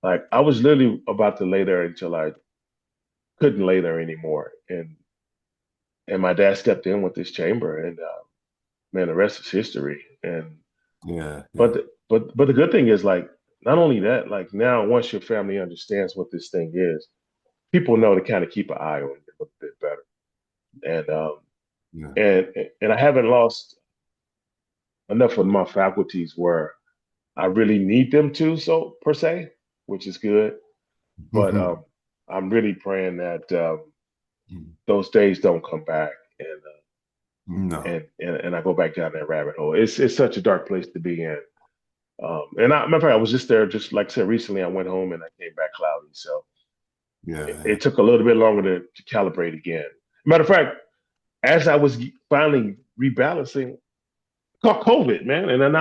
like I was literally about to lay there until I couldn't lay there anymore, and my dad stepped in with this chamber, and man, the rest is history. And Yeah. but Yeah. but the good thing is like not only that, like now once your family understands what this thing is, people know to kind of keep an eye on it a little bit better. And Yeah. and I haven't lost enough of my faculties where I really need them to, so per se, which is good. But I'm really praying that those days don't come back, and No. and I go back down that rabbit hole. It's such a dark place to be in. And I remember I was just there, just like I said recently. I went home and I came back cloudy, so Yeah. Yeah. it took a little bit longer to calibrate again. Matter of fact, as I was finally rebalancing, caught COVID, man, and then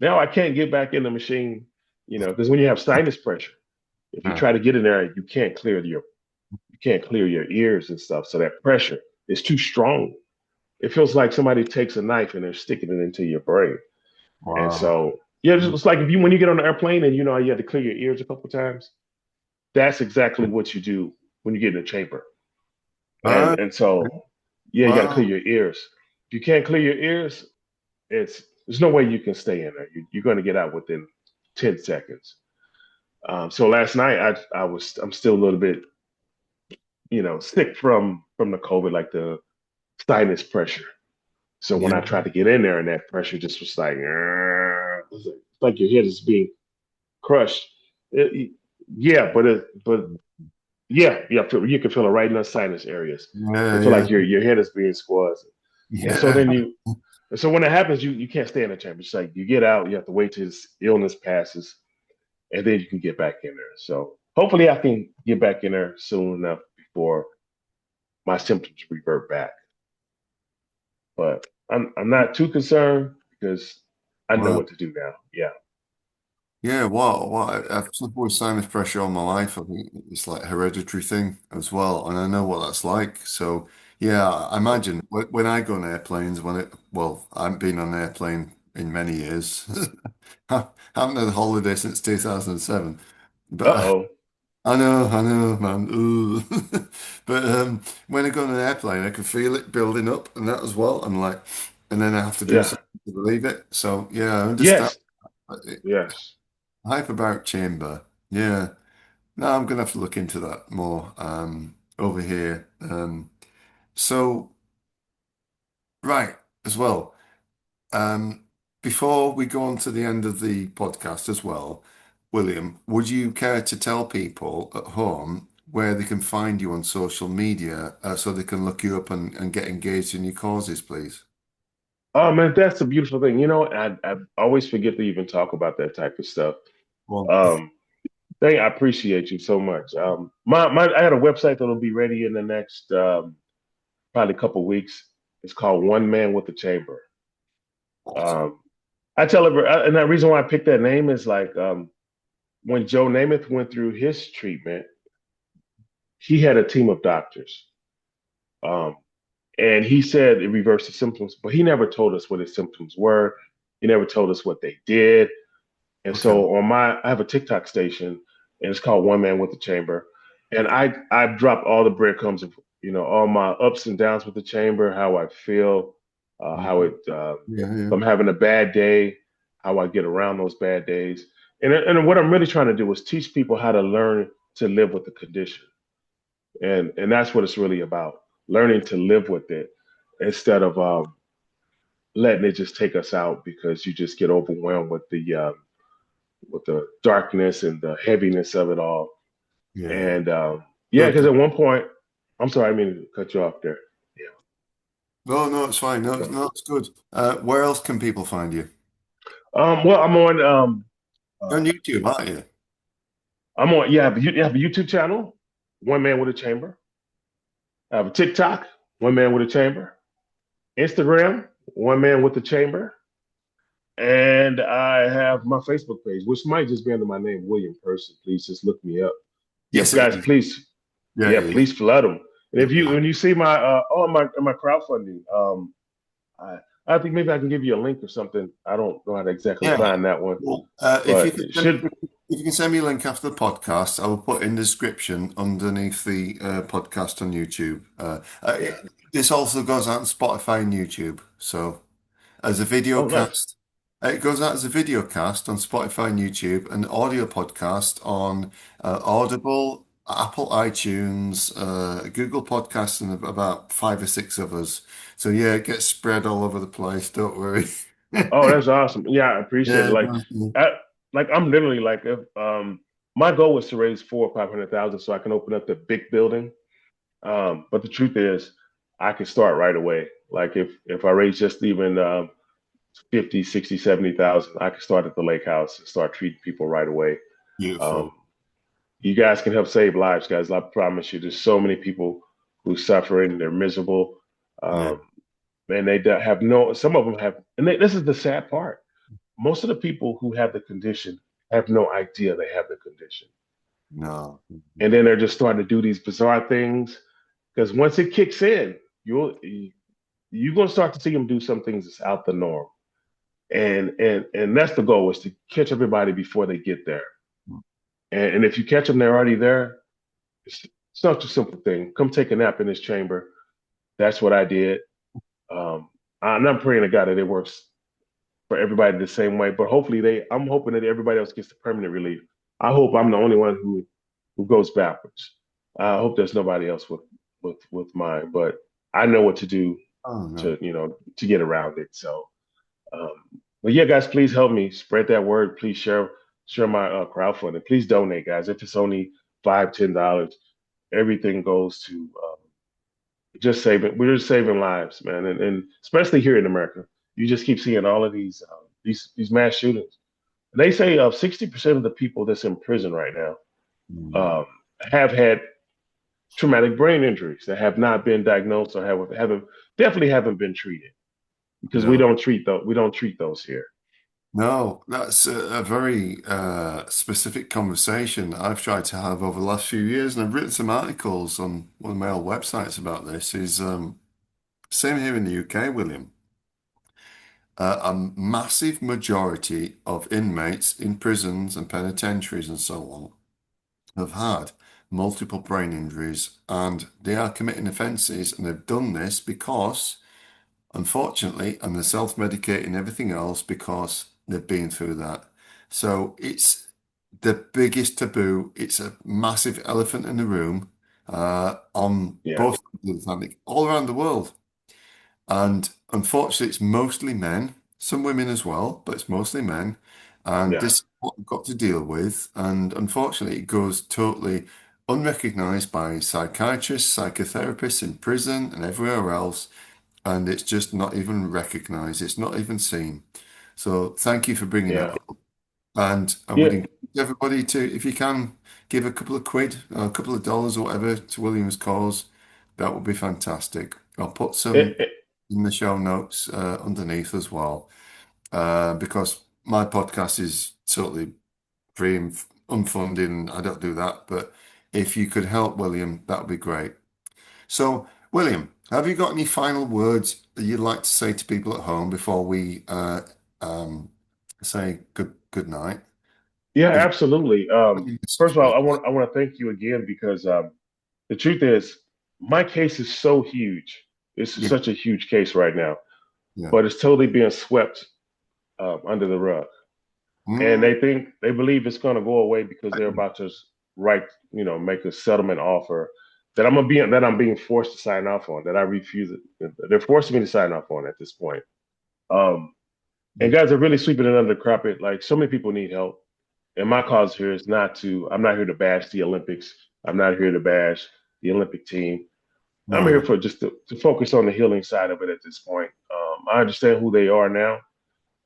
now I can't get back in the machine, because when you have sinus pressure, if you Yeah. try to get in there, you can't clear your ears and stuff. So that pressure is too strong. It feels like somebody takes a knife and they're sticking it into your brain. And Wow. so, yeah, it's like if you when you get on the airplane and you know you have to clear your ears a couple times, that's exactly what you do when you get in the chamber. And Uh, and so, yeah, you got to clear wow. your ears. If you can't clear your ears, there's no way you can stay in there. You're going to get out within 10 seconds. So last night I'm still a little bit sick from the COVID, like the sinus pressure. So when Yeah. I tried to get in there, and that pressure just was like, it's like your head is being crushed. Yeah, but yeah, you can feel it right in the sinus areas. It Yeah. feel Yeah. like your head is being squeezed, and so Yeah. then so when it happens, you can't stay in the chamber. It's like you get out, you have to wait till this illness passes, and then you can get back in there. So hopefully, I can get back in there soon enough before my symptoms revert back. But I'm not too concerned because I know Well, what to do now. Yeah. yeah. What I've suffered with sinus pressure all my life. I think it's like a hereditary thing as well, and I know what that's like. So yeah, I imagine when I go on airplanes, well, I haven't been on an airplane in many years. I haven't had a holiday since 2007. Uh But oh. I know, man. Ooh. But when I go on an airplane, I can feel it building up and that as well. I'm like, and then I have to do Yeah. something to relieve it. So yeah, I understand. Yes. Yes. Hyperbaric chamber. Yeah. No, I'm gonna have to look into that more over here. So right as well. Um, before we go on to the end of the podcast as well, William, would you care to tell people at home where they can find you on social media so they can look you up and get engaged in your causes, please? Oh man, that's a beautiful thing. I always forget to even talk about that type of stuff. Well, Um, I appreciate you so much. I had a website that'll be ready in the next probably couple weeks. It's called One Man with the Chamber. awesome. Um, I tell every, and the reason why I picked that name is like when Joe Namath went through his treatment, he had a team of doctors. Um, and he said it reversed the symptoms, but he never told us what his symptoms were. He never told us what they did. And Okay. so I have a TikTok station, and it's called One Man with the Chamber, and I drop all the breadcrumbs of all my ups and downs with the chamber, how I feel, how Mhm. it Yeah, if yeah. I'm having a bad day, how I get around those bad days, and what I'm really trying to do is teach people how to learn to live with the condition, and that's what it's really about, learning to live with it instead of letting it just take us out because you just get overwhelmed with the darkness and the heaviness of it all. Yeah. And yeah, Good. because at one point, I'm sorry, I mean to cut you off there. Yeah. No, no, it's fine. No, So, no, it's good. Where else can people find you? well, You're on uh, YouTube, aren't you? yeah, you have a YouTube channel, One Man with a Chamber. I have a TikTok, One Man with a Chamber. Instagram, One Man with a Chamber. And I have my Facebook page, which might just be under my name, William Person. Please just look me up. Yeah, Yes, it guys, is. please, Yeah, yeah, yeah, yeah. please flood them. And if you Yeah. when you see my my crowdfunding, I I think maybe I can give you a link or something. I don't know how to exactly Yeah. find that one, Well, but it should. if you can send me a link after the podcast, I will put in the description underneath the podcast on YouTube. Yeah. This also goes out on Spotify and YouTube. So as a video Oh, nice. cast, it goes out as a video cast on Spotify and YouTube, and audio podcast on Audible, Apple iTunes, Google Podcasts, and about five or six others. So yeah, it gets spread all over the place. Don't worry. Oh, that's awesome. Yeah, I appreciate it. Yeah, I, I'm literally like, if my goal was to raise 400,000 or 500,000 so I can open up the big building. But the truth is, I can start right away. Like if I raise just even 50, 60, 70,000, I can start at the lake house and start treating people right away. Um, beautiful. you guys can help save lives, guys. I promise you. There's so many people who suffer and they're miserable. Yeah, Um, and they have no. Some of them have, and this is the sad part. Most of the people who have the condition have no idea they have the condition, no. and then they're just starting to do these bizarre things. Because once it kicks in, you're gonna start to see them do some things that's out the norm, and that's the goal, is to catch everybody before they get there. And if you catch them, they're already there. It's not a simple thing. Come take a nap in this chamber. That's what I did. Um, and I'm praying to God that it works for everybody the same way. But hopefully I'm hoping that everybody else gets the permanent relief. I hope I'm the only one who goes backwards. I hope there's nobody else with mine, but I know what to do Oh no. to get around it. So, um, but yeah, guys, please help me spread that word. Please share my crowdfunding. Please donate, guys. If it's only $5, $10, everything goes to just saving. We're just saving lives, man, and especially here in America, you just keep seeing all of these mass shootings. They say 60% of the people that's in prison right now Mm. um, have had traumatic brain injuries that have not been diagnosed or haven't definitely haven't been treated, because No. we don't treat those here. No, that's a very specific conversation I've tried to have over the last few years, and I've written some articles on one of my old websites about this. Is same here in the UK, William. A massive majority of inmates in prisons and penitentiaries and so on have had multiple brain injuries, and they are committing offences, and they've done this because, unfortunately, and they're self-medicating everything else because they've been through that. So it's the biggest taboo. It's a massive elephant in the room on Yeah, both sides of the Atlantic, all around the world. And unfortunately, it's mostly men, some women as well, but it's mostly men. And yeah, this is what we've got to deal with. And unfortunately, it goes totally unrecognized by psychiatrists, psychotherapists in prison and everywhere else. And it's just not even recognized. It's not even seen. So thank you for bringing that yeah, up. And I yeah. would encourage everybody to, if you can, give a couple of quid, or a couple of dollars or whatever to William's cause. That would be fantastic. I'll put It, some it, in the show notes underneath as well, because my podcast is totally free and unfunded, and I don't do that. But if you could help William, that would be great. So, William, have you got any final words that you'd like to say to people at home before we um, say good night? Yeah, Is absolutely. First of all, I want to thank you again because the truth is my case is so huge. It's yeah, such a huge case right now, yeah. but it's totally being swept under the rug. And Mm, they believe it's going to go away because they're about to write, make a settlement offer that I'm being forced to sign off on, that I refuse it. They're forcing me to sign off on at this point. Um, and guys are really sweeping it under the carpet. Like so many people need help. And my cause here is I'm not here to bash the Olympics. I'm not here to bash the Olympic team. I'm no, here no. for just to focus on the healing side of it at this point. I understand who they are now.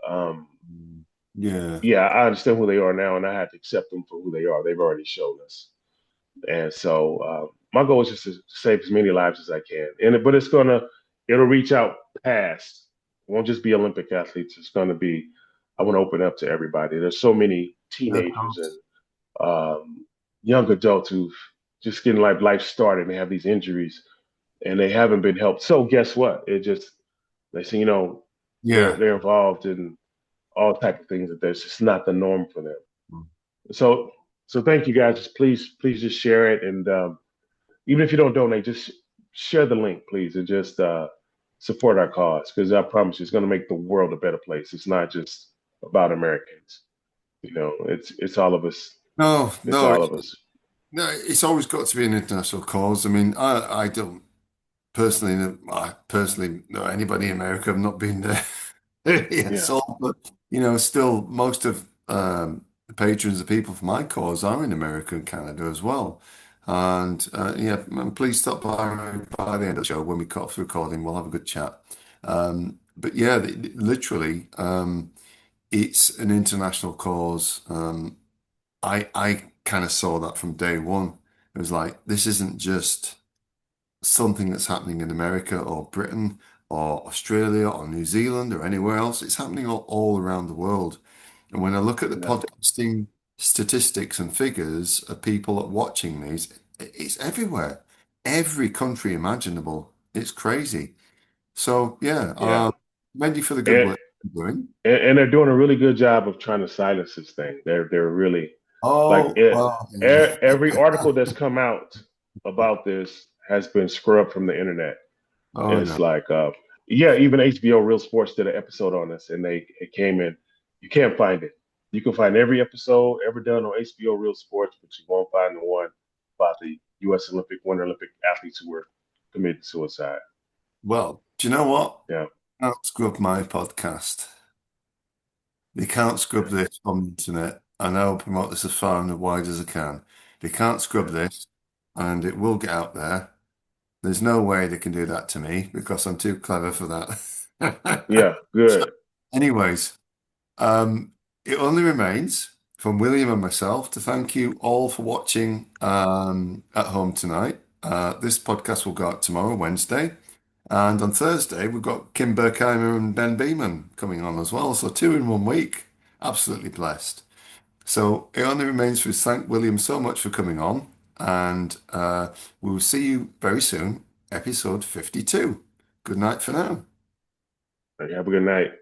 Um, Mm, yeah. yeah, I understand who they are now, and I have to accept them for who they are. They've already shown us. And so my goal is just to save as many lives as I can. But it'll reach out past. It won't just be Olympic athletes. It's gonna be. I want to open up to everybody. There's so many Yeah, of teenagers and course. young adults who've just getting life started and they have these injuries and they haven't been helped. So guess what? They say Yeah. they're involved in all type of things that that's just not the norm for them. Mm. So thank you guys. Just please just share it and even if you don't donate, just share the link, please, and just support our cause because I promise you, it's going to make the world a better place. It's not just about Americans. It's all of us. No, It's no, all of us. no. It's always got to be an international cause. I mean, I don't I personally know anybody in America. I've not been there yet, Yeah, so but still most of the patrons, the people for my cause, are in America and Canada as well. And yeah, and please stop by the end of the show when we cut off the recording. We'll have a good chat. But yeah, literally, it's an international cause. I kind of saw that from day one. It was like this isn't just something that's happening in America or Britain or Australia or New Zealand or anywhere else. It's happening all around the world. And when I look at the yeah, podcasting statistics and figures of people watching these, it's everywhere. Every country imaginable. It's crazy. So yeah, yeah. ready for the good And, work you're doing. and they're doing a really good job of trying to silence this thing. They're really like Oh, it. well, yeah. Every article that's come out about this has been scrubbed from the internet. Oh, It's no. like, yeah, even HBO Real Sports did an episode on this, and it came in. You can't find it. You can find every episode ever done on HBO Real Sports, but you won't find the one about the U.S. Winter Olympic athletes who were committed suicide. Well, do you know what? Yeah, Can't scrub my podcast. They can't scrub yeah, this on the internet. I know I'll promote this as far and wide as I can. They can't scrub yeah, this, and it will get out there. There's no way they can do that to me because I'm too clever for that. yeah. Good. Anyways, um, it only remains from William and myself to thank you all for watching at home tonight. This podcast will go out tomorrow, Wednesday. And on Thursday, we've got Kim Berkheimer and Ben Beeman coming on as well. So two in 1 week. Absolutely blessed. So it only remains for us to thank William so much for coming on. And we will see you very soon, episode 52. Good night for now. Have a good night.